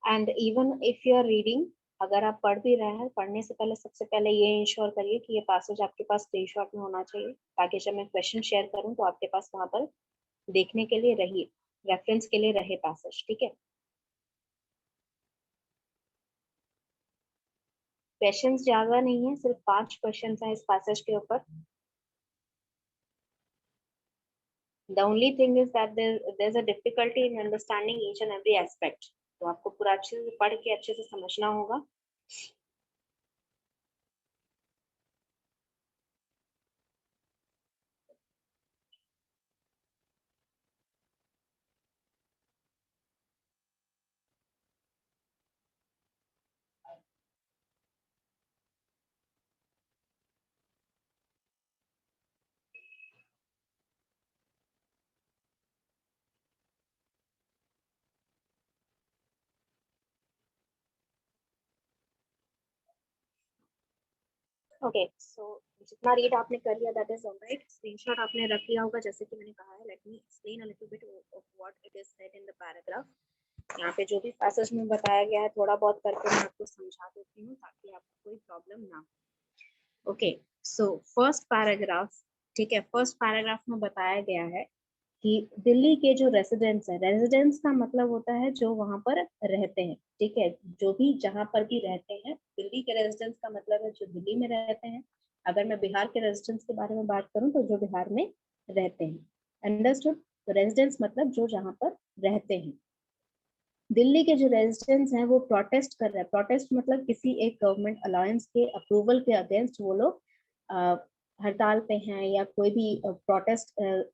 And even if you are reading, अगर आप पढ़ भी रहे हैं, पढ़ने से पहले सबसे पहले ये इंश्योर करिए कि ये पैसेज आपके पास स्क्रीनशॉट में होना चाहिए, ताकि जब मैं क्वेश्चन शेयर करूं तो आपके पास वहां पर देखने के लिए रही, रेफरेंस के लिए रहे पैसेज। ठीक है, क्वेश्चंस ज्यादा नहीं है, सिर्फ 5 क्वेश्चंस हैं इस पैसेज के ऊपर। The only thing is that there's a difficulty in understanding each and every aspect. तो आपको पूरा अच्छे से पढ़ के अच्छे से समझना होगा। ओके, सो जितना रीड आपने कर लिया दैट इज ऑलराइट। स्क्रीनशॉट आपने रख लिया होगा, जैसे कि मैंने कहा है। Let me explain a little bit of what it is said in the paragraph. यहाँ पे जो भी पैसेज में बताया गया है थोड़ा बहुत करके मैं आपको समझा देती हूँ, ताकि आपको कोई प्रॉब्लम ना हो। ओके, सो फर्स्ट पैराग्राफ, ठीक है, फर्स्ट पैराग्राफ में बताया गया है कि दिल्ली के जो रेजिडेंट्स हैं, रेजिडेंट्स का मतलब होता है जो वहां पर रहते हैं। ठीक है, जो भी जहां पर भी रहते हैं, दिल्ली के रेजिडेंट्स का मतलब है जो दिल्ली में रहते हैं। अगर मैं बिहार के रेजिडेंट्स के बारे में बात करूं तो जो बिहार में रहते हैं। अंडरस्टूड? रेजिडेंट्स मतलब जो जहां पर रहते हैं। दिल्ली के जो रेजिडेंट्स हैं वो प्रोटेस्ट कर रहे हैं। प्रोटेस्ट मतलब किसी एक गवर्नमेंट अलायंस के अप्रूवल के अगेंस्ट वो लोग हड़ताल पे हैं, या कोई भी प्रोटेस्ट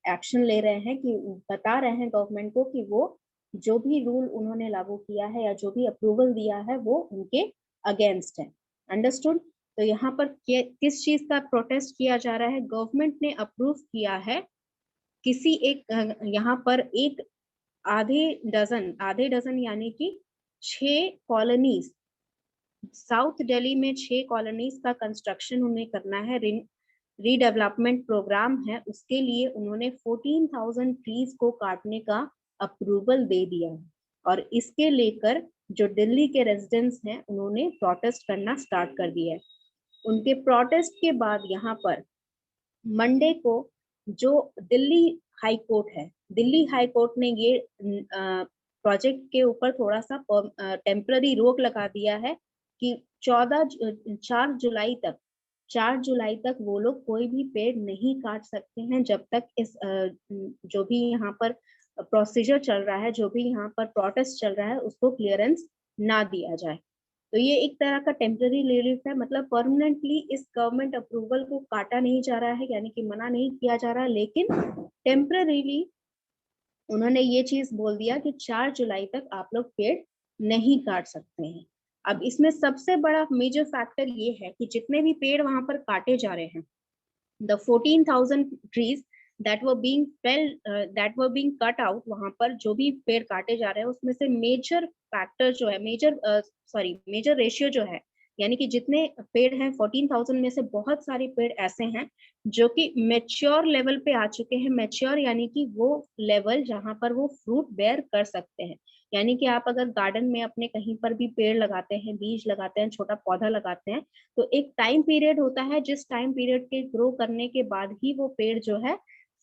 एक्शन ले रहे हैं, कि बता रहे हैं गवर्नमेंट को कि वो जो भी रूल उन्होंने लागू किया है या जो भी अप्रूवल दिया है वो उनके अगेंस्ट है। अंडरस्टूड? तो यहाँ पर किस चीज का प्रोटेस्ट किया जा रहा है? गवर्नमेंट ने अप्रूव किया है किसी एक यहाँ पर एक आधे डजन यानी कि 6 कॉलोनीज, साउथ दिल्ली में 6 कॉलोनीज का कंस्ट्रक्शन उन्हें करना है, रीडेवलपमेंट प्रोग्राम है, उसके लिए उन्होंने 14,000 ट्रीज को काटने का अप्रूवल दे दिया है। और इसके लेकर जो दिल्ली के रेजिडेंट्स हैं उन्होंने प्रोटेस्ट करना स्टार्ट कर दिया है। उनके प्रोटेस्ट के बाद यहाँ पर मंडे को जो दिल्ली हाई कोर्ट है, दिल्ली हाई कोर्ट ने ये प्रोजेक्ट के ऊपर थोड़ा सा टेम्पररी रोक लगा दिया है कि 4 जुलाई तक वो लोग कोई भी पेड़ नहीं काट सकते हैं जब तक इस जो भी यहाँ पर प्रोसीजर चल रहा है, जो भी यहाँ पर प्रोटेस्ट चल रहा है, उसको क्लियरेंस ना दिया जाए। तो ये एक तरह का टेम्पररी रिलीफ है, मतलब परमानेंटली इस गवर्नमेंट अप्रूवल को काटा नहीं जा रहा है, यानी कि मना नहीं किया जा रहा, लेकिन टेम्पररीली उन्होंने ये चीज बोल दिया कि 4 जुलाई तक आप लोग पेड़ नहीं काट सकते हैं। अब इसमें सबसे बड़ा मेजर फैक्टर ये है कि जितने भी पेड़ वहां पर काटे जा रहे हैं, the 14,000 trees that were being cut out, वहां पर जो भी पेड़ काटे जा रहे हैं उसमें से मेजर फैक्टर जो है, मेजर रेशियो जो है, यानी कि जितने पेड़ हैं 14,000 में से बहुत सारे पेड़ ऐसे हैं जो कि मेच्योर लेवल पे आ चुके हैं। मेच्योर यानी कि वो लेवल जहां पर वो फ्रूट बेयर कर सकते हैं। यानी कि आप अगर गार्डन में अपने कहीं पर भी पेड़ लगाते हैं, बीज लगाते हैं, छोटा पौधा लगाते हैं, तो एक टाइम पीरियड होता है जिस टाइम पीरियड के ग्रो करने के बाद ही वो पेड़ जो है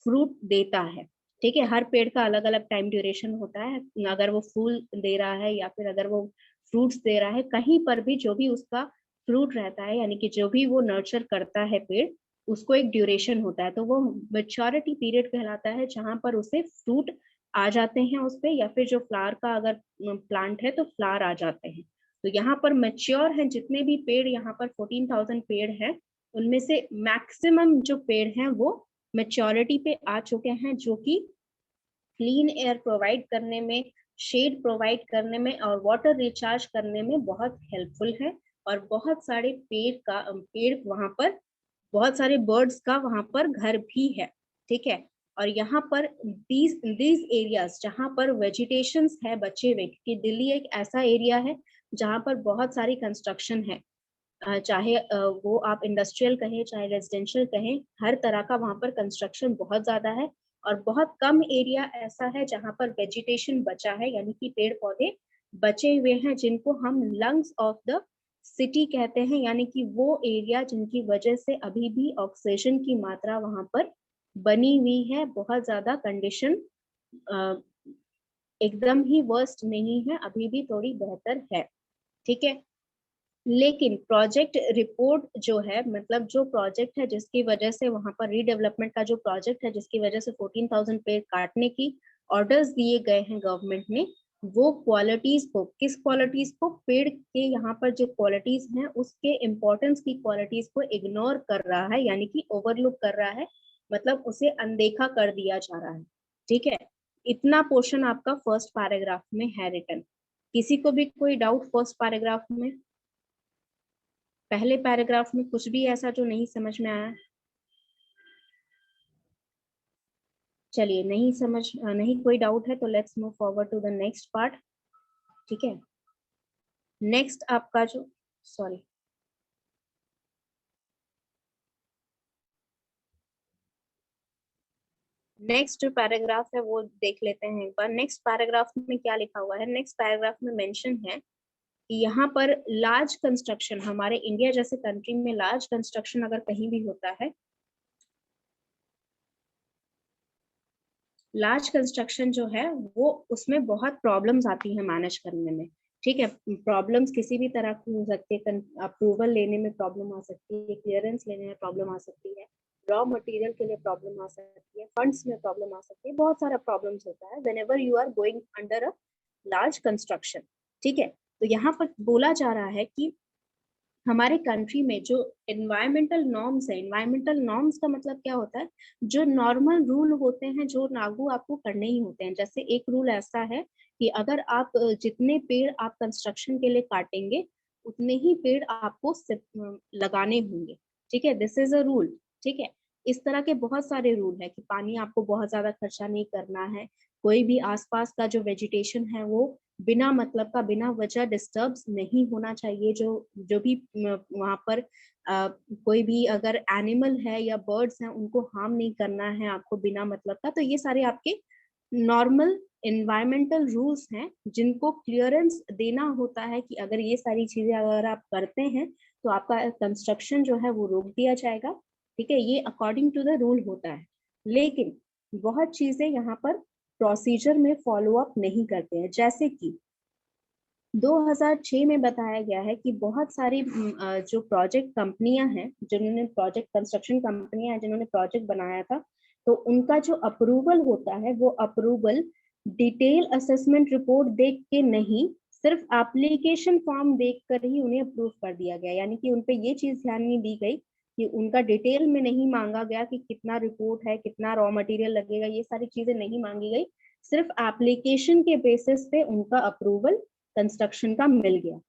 फ्रूट देता है। ठीक है, हर पेड़ का अलग अलग टाइम ड्यूरेशन होता है, अगर वो फूल दे रहा है या फिर अगर वो फ्रूट्स दे रहा है, कहीं पर भी जो भी उसका फ्रूट रहता है, यानी कि जो भी वो नर्चर करता है पेड़, उसको एक ड्यूरेशन होता है, तो वो मेच्योरिटी पीरियड कहलाता है, जहां पर उसे फ्रूट आ जाते हैं उस पे, या फिर जो फ्लावर का अगर प्लांट है तो फ्लावर आ जाते हैं। तो यहाँ पर मेच्योर हैं जितने भी पेड़, यहाँ पर 14,000 पेड़ हैं, उनमें से मैक्सिमम जो पेड़ हैं वो मेच्योरिटी पे आ चुके हैं, जो कि क्लीन एयर प्रोवाइड करने में, शेड प्रोवाइड करने में और वाटर रिचार्ज करने में बहुत हेल्पफुल है। और बहुत सारे पेड़ वहां पर, बहुत सारे बर्ड्स का वहां पर घर भी है। ठीक है, और यहाँ पर दीज एरियाज जहाँ पर वेजिटेशंस है बचे हुए, क्योंकि दिल्ली एक ऐसा एरिया है जहाँ पर बहुत सारी कंस्ट्रक्शन है, चाहे वो आप इंडस्ट्रियल कहें चाहे रेजिडेंशियल कहें, हर तरह का वहाँ पर कंस्ट्रक्शन बहुत ज्यादा है। और बहुत कम एरिया ऐसा है जहाँ पर वेजिटेशन बचा है, यानी कि पेड़ पौधे बचे हुए हैं, जिनको हम लंग्स ऑफ द सिटी कहते हैं, यानी कि वो एरिया जिनकी वजह से अभी भी ऑक्सीजन की मात्रा वहां पर बनी हुई है, बहुत ज्यादा कंडीशन एकदम ही वर्स्ट नहीं है, अभी भी थोड़ी बेहतर है। ठीक है, लेकिन प्रोजेक्ट रिपोर्ट जो है, मतलब जो प्रोजेक्ट है जिसकी वजह से वहां पर रीडेवलपमेंट का जो प्रोजेक्ट है जिसकी वजह से 14,000 पेड़ काटने की ऑर्डर्स दिए गए हैं गवर्नमेंट ने, वो क्वालिटीज को, किस क्वालिटीज को, पेड़ के यहाँ पर जो क्वालिटीज हैं उसके इम्पोर्टेंस की क्वालिटीज को इग्नोर कर रहा है, यानी कि ओवरलुक कर रहा है, मतलब उसे अनदेखा कर दिया जा रहा है। ठीक है, इतना पोर्शन आपका फर्स्ट पैराग्राफ में है रिटर्न। किसी को भी कोई डाउट फर्स्ट पैराग्राफ में, पहले पैराग्राफ में कुछ भी ऐसा जो नहीं समझ में आया? चलिए, नहीं कोई डाउट है तो let's move forward to the next part. ठीक है, नेक्स्ट आपका जो, सॉरी, नेक्स्ट जो पैराग्राफ है वो देख लेते हैं एक बार। नेक्स्ट पैराग्राफ में क्या लिखा हुआ है? नेक्स्ट पैराग्राफ में मेंशन है कि यहाँ पर लार्ज कंस्ट्रक्शन, हमारे इंडिया जैसे कंट्री में लार्ज कंस्ट्रक्शन अगर कहीं भी होता है, लार्ज कंस्ट्रक्शन जो है वो, उसमें बहुत प्रॉब्लम्स आती है मैनेज करने में। ठीक है, प्रॉब्लम्स किसी भी तरह की हो सकती है, अप्रूवल लेने में प्रॉब्लम आ सकती है, क्लियरेंस लेने में प्रॉब्लम आ सकती है, रॉ मटेरियल के लिए प्रॉब्लम आ सकती है, फंड्स में प्रॉब्लम आ सकती है, बहुत सारा प्रॉब्लम्स होता है whenever you are going under a large construction. ठीक है, तो यहाँ पर बोला जा रहा है कि हमारे कंट्री में जो एनवायरमेंटल नॉर्म्स है, एनवायरमेंटल नॉर्म्स का मतलब क्या होता है, जो नॉर्मल रूल होते हैं जो लागू आपको करने ही होते हैं। जैसे एक रूल ऐसा है कि अगर आप जितने पेड़ आप कंस्ट्रक्शन के लिए काटेंगे उतने ही पेड़ आपको लगाने होंगे, ठीक है। दिस इज अ रूल, ठीक है। इस तरह के बहुत सारे रूल है कि पानी आपको बहुत ज्यादा खर्चा नहीं करना है, कोई भी आसपास का जो वेजिटेशन है वो बिना मतलब का बिना वजह डिस्टर्ब नहीं होना चाहिए। जो जो भी वहां पर कोई भी अगर एनिमल है या बर्ड्स हैं उनको हार्म नहीं करना है आपको बिना मतलब का। तो ये सारे आपके नॉर्मल एनवायरमेंटल रूल्स हैं जिनको क्लियरेंस देना होता है कि अगर ये सारी चीजें अगर आप करते हैं तो आपका कंस्ट्रक्शन जो है वो रोक दिया जाएगा, ठीक है। ये अकॉर्डिंग टू द रूल होता है। लेकिन बहुत चीजें यहाँ पर प्रोसीजर में फॉलो अप नहीं करते हैं, जैसे कि 2006 में बताया गया है कि बहुत सारी जो प्रोजेक्ट कंपनियां हैं जिन्होंने प्रोजेक्ट कंस्ट्रक्शन कंपनियां हैं जिन्होंने प्रोजेक्ट बनाया था, तो उनका जो अप्रूवल होता है वो अप्रूवल डिटेल असेसमेंट रिपोर्ट देख के नहीं, सिर्फ एप्लीकेशन फॉर्म देखकर ही उन्हें अप्रूव कर दिया गया। यानी कि उनपे ये चीज ध्यान नहीं दी गई कि उनका डिटेल में नहीं मांगा गया कि कितना रिपोर्ट है, कितना रॉ मटेरियल लगेगा, ये सारी चीजें नहीं मांगी गई। सिर्फ एप्लीकेशन के बेसिस पे उनका अप्रूवल कंस्ट्रक्शन का मिल गया।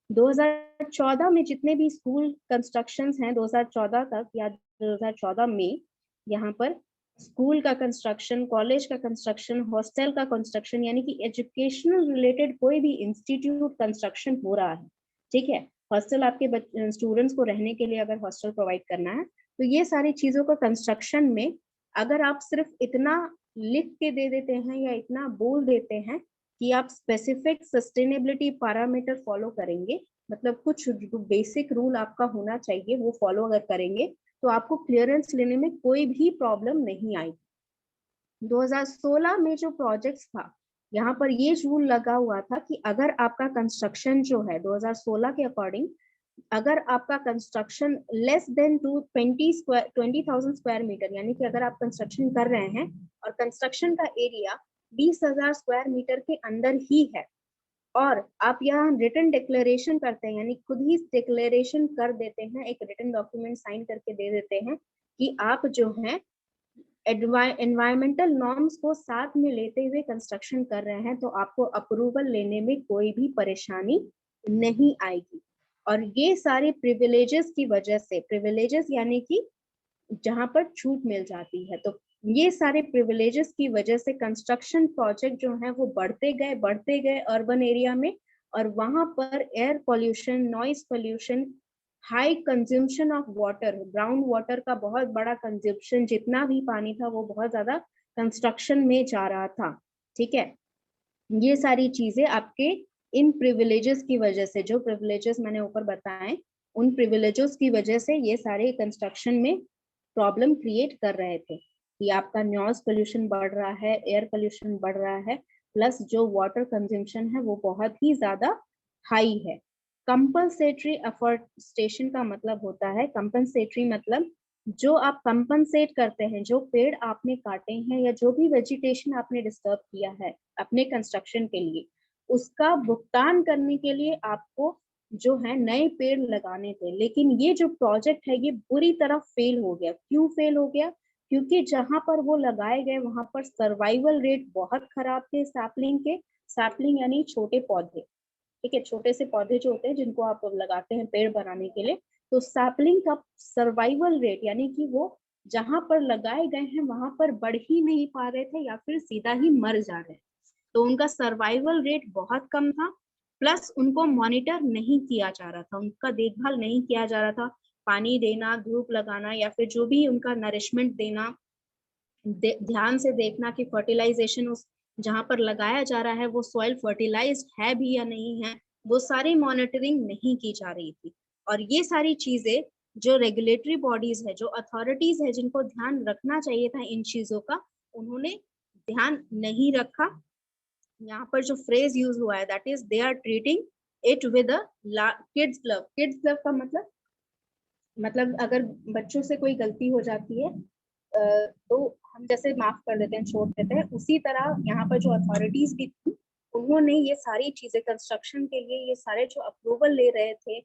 2014 में जितने भी स्कूल कंस्ट्रक्शंस हैं 2014 तक या 2014 में, यहाँ पर स्कूल का कंस्ट्रक्शन, कॉलेज का कंस्ट्रक्शन, हॉस्टल का कंस्ट्रक्शन, यानी कि एजुकेशनल रिलेटेड कोई भी इंस्टीट्यूट कंस्ट्रक्शन हो रहा है, ठीक है। हॉस्टल आपके स्टूडेंट्स को रहने के लिए अगर हॉस्टल प्रोवाइड करना है, तो ये सारी चीजों का कंस्ट्रक्शन में अगर आप सिर्फ इतना लिख के दे देते हैं या इतना बोल देते हैं कि आप स्पेसिफिक सस्टेनेबिलिटी पैरामीटर फॉलो करेंगे, मतलब कुछ बेसिक रूल आपका होना चाहिए वो फॉलो अगर करेंगे, तो आपको क्लियरेंस लेने में कोई भी प्रॉब्लम नहीं आएगी। 2016 में जो प्रोजेक्ट्स था, यहाँ पर ये रूल लगा हुआ था कि अगर आपका कंस्ट्रक्शन जो है 2016 के अकॉर्डिंग, अगर आपका construction less than 20,000 square metre, यानी कि अगर आप कंस्ट्रक्शन कर रहे हैं और कंस्ट्रक्शन का एरिया 20,000 स्क्वायर मीटर के अंदर ही है, और आप यहाँ रिटन डिक्लेरेशन करते हैं, यानी खुद ही डिक्लेरेशन कर देते हैं, एक रिटन डॉक्यूमेंट साइन करके दे देते हैं कि आप जो है एनवायरमेंटल नॉर्म्स को साथ में लेते हुए कंस्ट्रक्शन कर रहे हैं, तो आपको अप्रूवल लेने में कोई भी परेशानी नहीं आएगी। और ये सारे प्रिविलेजेस की वजह से, प्रिविलेजेस यानी कि जहां पर छूट मिल जाती है, तो ये सारे प्रिविलेजेस की वजह से कंस्ट्रक्शन प्रोजेक्ट जो है वो बढ़ते गए अर्बन एरिया में, और वहां पर air pollution, noise pollution, high consumption of water, ground water का बहुत बड़ा कंज्यूम्शन, जितना भी पानी था वो बहुत ज्यादा कंस्ट्रक्शन में जा रहा था, ठीक है। ये सारी चीजें आपके इन प्रिविलेजेस की वजह से, जो प्रिविलेजेस मैंने ऊपर बताए, उन प्रिविलेजेस की वजह से ये सारे कंस्ट्रक्शन में प्रॉब्लम क्रिएट कर रहे थे कि आपका नॉइज पोल्यूशन बढ़ रहा है, एयर पोल्यूशन बढ़ रहा है, प्लस जो वाटर कंजम्पशन है वो बहुत ही ज्यादा हाई है। कंपनसेटरी अफॉरेस्टेशन का मतलब होता है, कंपनसेटरी मतलब जो आप कंपनसेट करते हैं, जो पेड़ आपने काटे हैं या जो भी वेजिटेशन आपने डिस्टर्ब किया है अपने कंस्ट्रक्शन के लिए, उसका भुगतान करने के लिए आपको जो है नए पेड़ लगाने थे। लेकिन ये जो प्रोजेक्ट है ये बुरी तरह फेल हो गया। क्यों फेल हो गया? क्योंकि जहां पर वो लगाए गए वहां पर सर्वाइवल रेट बहुत खराब थे सैपलिंग के। सैपलिंग यानी छोटे पौधे, ठीक है, छोटे से पौधे जो होते हैं जिनको आप लगाते हैं पेड़ बनाने के लिए, तो सैपलिंग का सर्वाइवल रेट यानी कि वो जहां पर लगाए गए हैं वहां पर बढ़ ही नहीं पा रहे थे या फिर सीधा ही मर जा रहे, तो उनका सर्वाइवल रेट बहुत कम था। प्लस उनको मॉनिटर नहीं किया जा रहा था, उनका देखभाल नहीं किया जा रहा था, पानी देना, धूप लगाना या फिर जो भी उनका नरिशमेंट देना, ध्यान से देखना कि फर्टिलाइजेशन उस जहां पर लगाया जा रहा है वो सॉइल फर्टिलाइज्ड है भी या नहीं है, वो सारी मॉनिटरिंग नहीं की जा रही थी। और ये सारी चीजें जो रेगुलेटरी बॉडीज है, जो अथॉरिटीज है, जिनको ध्यान रखना चाहिए था इन चीजों का, उन्होंने ध्यान नहीं रखा। यहाँ पर जो फ्रेज यूज हुआ है that is they are treating it with a kids glove. Kids glove का मतलब अगर बच्चों से कोई गलती हो जाती है तो हम जैसे माफ कर देते हैं, छोड़ देते हैं, उसी तरह यहाँ पर जो अथॉरिटीज भी थी उन्होंने ये सारी चीजें कंस्ट्रक्शन के लिए ये सारे जो अप्रूवल ले रहे थे,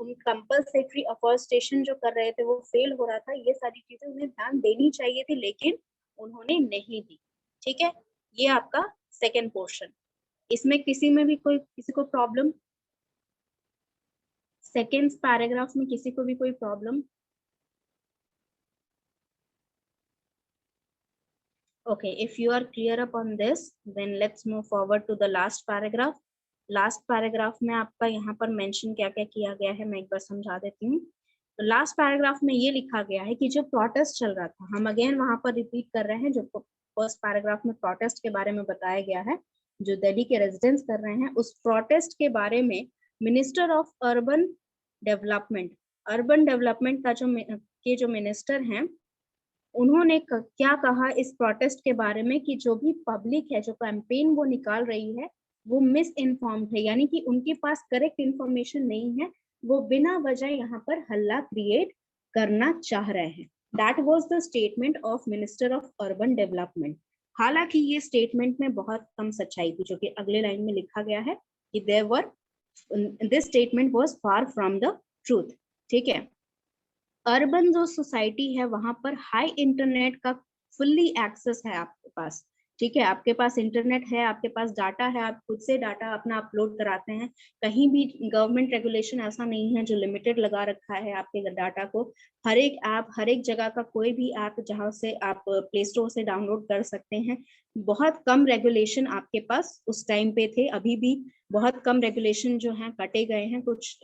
उन कंपलसरी अफॉरेस्टेशन जो कर रहे थे वो फेल हो रहा था, ये सारी चीजें उन्हें ध्यान देनी चाहिए थी लेकिन उन्होंने नहीं दी, ठीक है। ये आपका सेकेंड पोर्शन। इसमें किसी में भी किसी को प्रॉब्लम? सेकेंड पैराग्राफ में किसी को भी कोई problem? Okay, if you are clear upon this, then let's move forward to the last paragraph. Last paragraph में आपका यहाँ पर मेंशन क्या क्या किया गया है मैं एक बार समझा देती हूँ। तो लास्ट पैराग्राफ में ये लिखा गया है कि जो प्रोटेस्ट चल रहा था, हम अगेन वहां पर रिपीट कर रहे हैं, जो फर्स्ट पैराग्राफ में प्रोटेस्ट के बारे में बताया गया है, जो दिल्ली के रेजिडेंट्स कर रहे हैं, उस प्रोटेस्ट के बारे में मिनिस्टर ऑफ अर्बन डेवलपमेंट का जो मिनिस्टर हैं, उन्होंने क्या कहा इस प्रोटेस्ट के बारे में कि जो भी पब्लिक है, जो कैंपेन वो निकाल रही है, वो मिस इन्फॉर्म्ड है, यानी कि उनके पास करेक्ट इंफॉर्मेशन नहीं है, वो बिना वजह यहाँ पर हल्ला क्रिएट करना चाह रहे हैं। That was the statement of minister of urban development. हालांकि ये स्टेटमेंट में बहुत कम सच्चाई थी, जो कि अगले लाइन में लिखा गया है कि this statement was far from the truth. ठीक है, अर्बन जो सोसाइटी है वहां पर हाई इंटरनेट का फुल्ली एक्सेस है आपके पास। ठीक है, आपके पास इंटरनेट है, आपके पास डाटा है, आप खुद से डाटा अपना अपलोड कराते हैं। कहीं भी गवर्नमेंट रेगुलेशन ऐसा नहीं है जो लिमिटेड लगा रखा है आपके डाटा को। हर एक ऐप, हर एक जगह का कोई भी ऐप जहां से आप प्ले स्टोर से डाउनलोड कर सकते हैं। बहुत कम रेगुलेशन आपके पास उस टाइम पे थे, अभी भी बहुत कम रेगुलेशन जो हैं कटे गए हैं, कुछ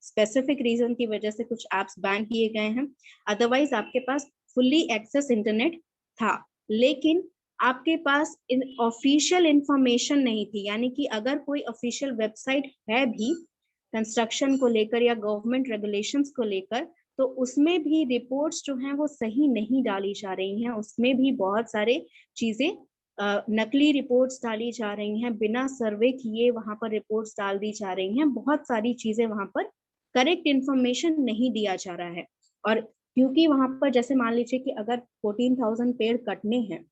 स्पेसिफिक रीजन की वजह से कुछ ऐप्स बैन किए गए हैं। अदरवाइज आपके पास फुल्ली एक्सेस इंटरनेट था, लेकिन आपके पास ऑफिशियल इंफॉर्मेशन नहीं थी। यानी कि अगर कोई ऑफिशियल वेबसाइट है भी कंस्ट्रक्शन को लेकर या गवर्नमेंट रेगुलेशंस को लेकर, तो उसमें भी रिपोर्ट्स जो हैं वो सही नहीं डाली जा रही हैं। उसमें भी बहुत सारे चीजें नकली रिपोर्ट्स डाली जा रही हैं, बिना सर्वे किए वहां पर रिपोर्ट्स डाल दी जा रही हैं। बहुत सारी चीजें वहां पर करेक्ट इंफॉर्मेशन नहीं दिया जा रहा है। और क्योंकि वहां पर जैसे मान लीजिए कि अगर 14,000 पेड़ कटने हैं,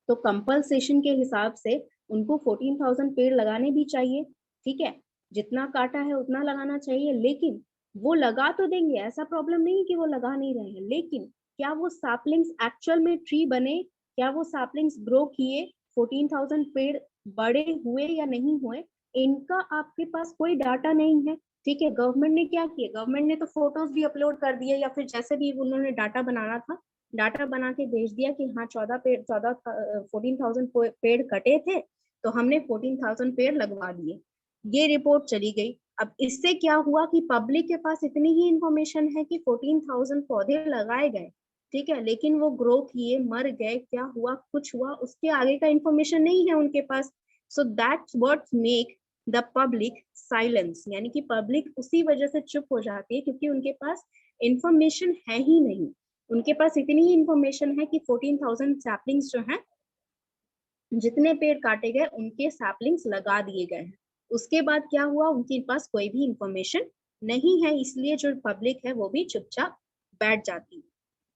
तो कंपल्सेशन के हिसाब से उनको 14,000 पेड़ लगाने भी चाहिए। ठीक है, जितना काटा है उतना लगाना चाहिए, लेकिन वो लगा तो देंगे, ऐसा प्रॉब्लम नहीं कि वो लगा नहीं रहे हैं, लेकिन क्या वो सैपलिंग्स एक्चुअल में ट्री बने, क्या वो सैपलिंग्स ग्रो किए, 14,000 पेड़ बड़े हुए या नहीं हुए, इनका आपके पास कोई डाटा नहीं है। ठीक है, गवर्नमेंट ने क्या किया, गवर्नमेंट ने तो फोटोज भी अपलोड कर दिए, या फिर जैसे भी उन्होंने डाटा बनाना था, डाटा बना के भेज दिया कि हाँ 14,000 पेड़ कटे थे, तो हमने 14,000 पेड़ लगवा दिए, ये रिपोर्ट चली गई। अब इससे क्या हुआ कि पब्लिक के पास इतनी ही इंफॉर्मेशन है कि 14,000 पौधे लगाए गए, ठीक है, लेकिन वो ग्रो किए, मर गए, क्या हुआ, कुछ हुआ, उसके आगे का इंफॉर्मेशन नहीं है उनके पास। So that's what make the public silence, यानी कि पब्लिक उसी वजह से चुप हो जाती है क्योंकि उनके पास इंफॉर्मेशन है ही नहीं। उनके पास इतनी ही इंफॉर्मेशन है कि 14,000 सैपलिंग्स जो हैं, जितने पेड़ काटे गए उनके सैपलिंग्स लगा दिए गए हैं। उसके बाद क्या हुआ, उनके पास कोई भी इंफॉर्मेशन नहीं है, इसलिए जो पब्लिक है वो भी चुपचाप बैठ जाती है।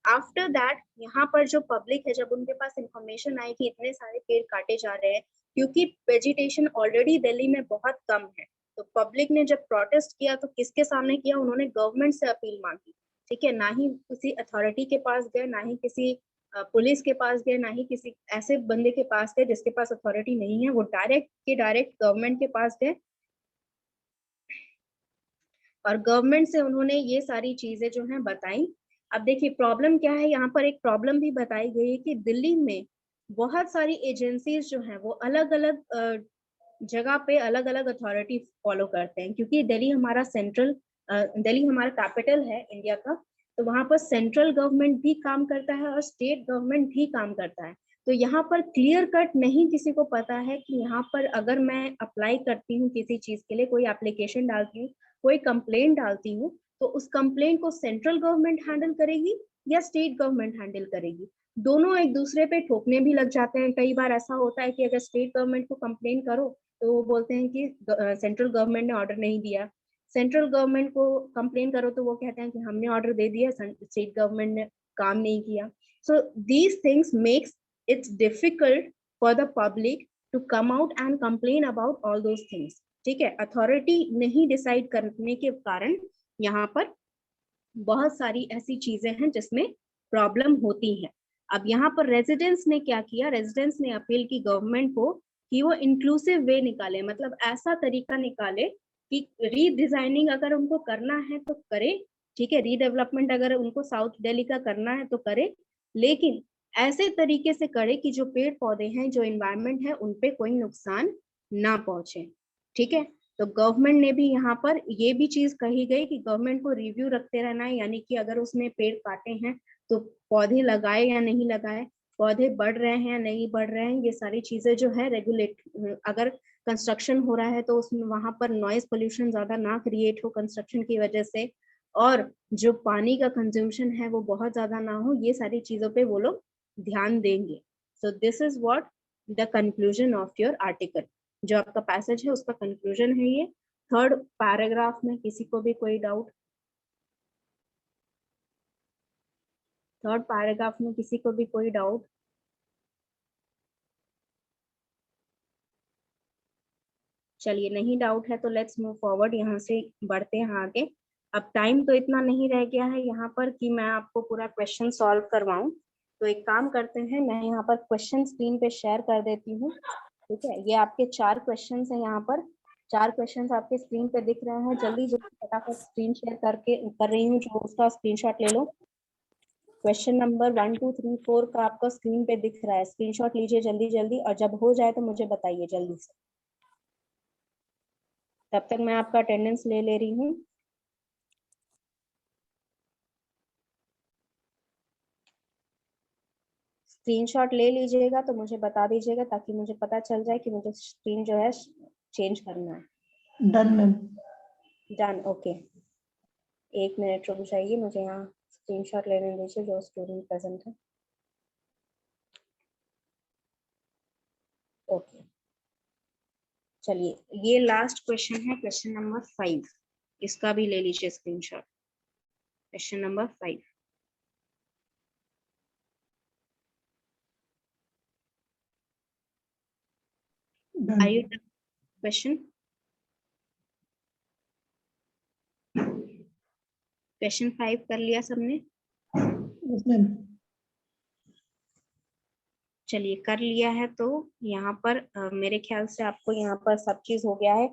आफ्टर दैट यहाँ पर जो पब्लिक है, जब उनके पास इंफॉर्मेशन आई कि इतने सारे पेड़ काटे जा रहे हैं, क्योंकि वेजिटेशन ऑलरेडी दिल्ली में बहुत कम है, तो पब्लिक ने जब प्रोटेस्ट किया तो किसके सामने किया, उन्होंने गवर्नमेंट से अपील मांगी। ठीक है, ना ही किसी अथॉरिटी के पास गए, ना ही किसी पुलिस के पास गए, ना ही किसी ऐसे बंदे के पास गए जिसके पास अथॉरिटी नहीं है, वो डायरेक्ट गवर्नमेंट के पास गए और गवर्नमेंट से उन्होंने ये सारी चीजें जो हैं बताई। अब देखिए प्रॉब्लम क्या है, यहाँ पर एक प्रॉब्लम भी बताई गई है कि दिल्ली में बहुत सारी एजेंसीज जो हैं वो अलग अलग जगह पे अलग अलग अथॉरिटी फॉलो करते हैं, क्योंकि दिल्ली हमारा कैपिटल है इंडिया का, तो वहां पर सेंट्रल गवर्नमेंट भी काम करता है और स्टेट गवर्नमेंट भी काम करता है। तो यहाँ पर क्लियर कट नहीं किसी को पता है कि यहाँ पर अगर मैं अप्लाई करती हूँ किसी चीज के लिए, कोई एप्लीकेशन डालती हूँ, कोई कंप्लेंट डालती हूँ, तो उस कंप्लेंट को सेंट्रल गवर्नमेंट हैंडल करेगी या स्टेट गवर्नमेंट हैंडल करेगी। दोनों एक दूसरे पे ठोकने भी लग जाते हैं। कई बार ऐसा होता है कि अगर स्टेट गवर्नमेंट को कंप्लेन करो तो वो बोलते हैं कि सेंट्रल गवर्नमेंट ने ऑर्डर नहीं दिया, सेंट्रल गवर्नमेंट को कंप्लेन करो तो वो कहते हैं कि हमने ऑर्डर दे दिया, स्टेट गवर्नमेंट ने काम नहीं किया। So these things makes its difficult for the public to come out and complain about all those things. ठीक है, अथॉरिटी नहीं डिसाइड करने के कारण यहाँ पर बहुत सारी ऐसी चीजें हैं जिसमें प्रॉब्लम होती है। अब यहाँ पर रेजिडेंट्स ने क्या किया, रेजिडेंट्स ने अपील की गवर्नमेंट को कि वो इंक्लूसिव वे निकाले, मतलब ऐसा तरीका निकाले कि रीडिजाइनिंग अगर उनको करना है तो करे, ठीक है, रीडेवलपमेंट अगर उनको साउथ दिल्ली का करना है तो करे, लेकिन ऐसे तरीके से करे कि जो पेड़ पौधे हैं, जो एनवायरनमेंट है, उन पे कोई नुकसान ना पहुंचे, ठीक है। तो गवर्नमेंट ने भी यहाँ पर ये भी चीज कही गई कि गवर्नमेंट को रिव्यू रखते रहना है, यानी कि अगर उसने पेड़ काटे हैं तो पौधे लगाए या नहीं लगाए, पौधे बढ़ रहे हैं या नहीं बढ़ रहे हैं, ये सारी चीजें जो है रेगुलेट, अगर कंस्ट्रक्शन हो रहा है तो उसमें वहां पर नॉइज पोल्यूशन ज्यादा ना क्रिएट हो कंस्ट्रक्शन की वजह से, और जो पानी का कंज्यूमशन है वो बहुत ज्यादा ना हो, ये सारी चीजों पे वो लोग ध्यान देंगे। So this is what the conclusion of your article, जो आपका पैसेज है उसका कंक्लूजन है ये। थर्ड पैराग्राफ में किसी को भी कोई डाउट? थर्ड पैराग्राफ में किसी को भी कोई डाउट? चलिए, नहीं डाउट है तो लेट्स मूव फॉरवर्ड, यहाँ से बढ़ते हैं आगे। अब टाइम तो इतना नहीं रह गया है यहाँ पर कि मैं आपको पूरा क्वेश्चन सॉल्व करवाऊं, तो एक काम करते हैं, मैं यहाँ पर क्वेश्चन स्क्रीन पे शेयर कर देती हूँ, ठीक है। ये आपके 4 क्वेश्चन हैं, यहाँ पर 4 क्वेश्चन आपके स्क्रीन पे दिख रहे हैं। जल्दी जल्दी फटाफट स्क्रीन शेयर करके कर रही हूँ, जो उसका स्क्रीनशॉट ले लो। क्वेश्चन नंबर 1 2 3 4 का आपको स्क्रीन पे दिख रहा है, स्क्रीनशॉट लीजिए जल्दी जल्दी, और जब हो जाए तो मुझे बताइए जल्दी से, तब तक मैं आपका अटेंडेंस ले रही हूँ। स्क्रीनशॉट ले लीजिएगा तो मुझे बता दीजिएगा, ताकि मुझे पता चल जाए कि मुझे स्क्रीन जो है चेंज करना है। Done ma'am. Done, okay. 1 minute रुक जाइए, मुझे यहाँ स्क्रीनशॉट लेने दीजिए जो स्टूडेंट प्रेजेंट है। ओके, चलिए, ये लास्ट क्वेश्चन है, क्वेश्चन नंबर 5, इसका भी ले लीजिए screenshot. Question number 5, done. Are you done? Question question 5 कर लिया सबने? Yes ma'am. चलिए, कर लिया है तो यहाँ पर मेरे ख्याल से आपको यहाँ पर सब चीज हो गया है।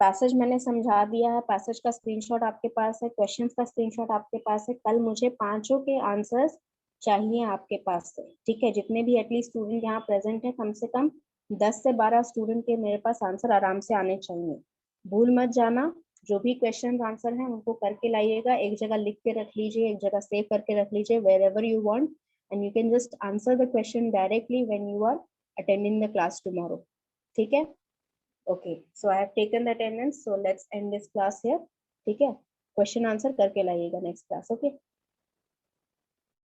पैसेज मैंने समझा दिया है, पैसेज का स्क्रीनशॉट आपके पास है, क्वेश्चंस का स्क्रीनशॉट आपके पास है। कल मुझे 5 के आंसर्स चाहिए आपके पास से, ठीक है। जितने भी एटलीस्ट स्टूडेंट यहाँ प्रेजेंट है, कम से कम 10 से 12 स्टूडेंट के मेरे पास आंसर आराम से आने चाहिए। भूल मत जाना, जो भी क्वेश्चन आंसर है उनको करके लाइएगा, एक जगह लिख के रख लीजिए, एक जगह सेव करके रख लीजिए, wherever you want, and you can just answer the question directly when you are attending the class tomorrow, ठीक है। Okay, so I have taken the attendance, so let's end this class here, ठीक है। क्वेश्चन आंसर करके लाइएगा नेक्स्ट क्लास, ओके।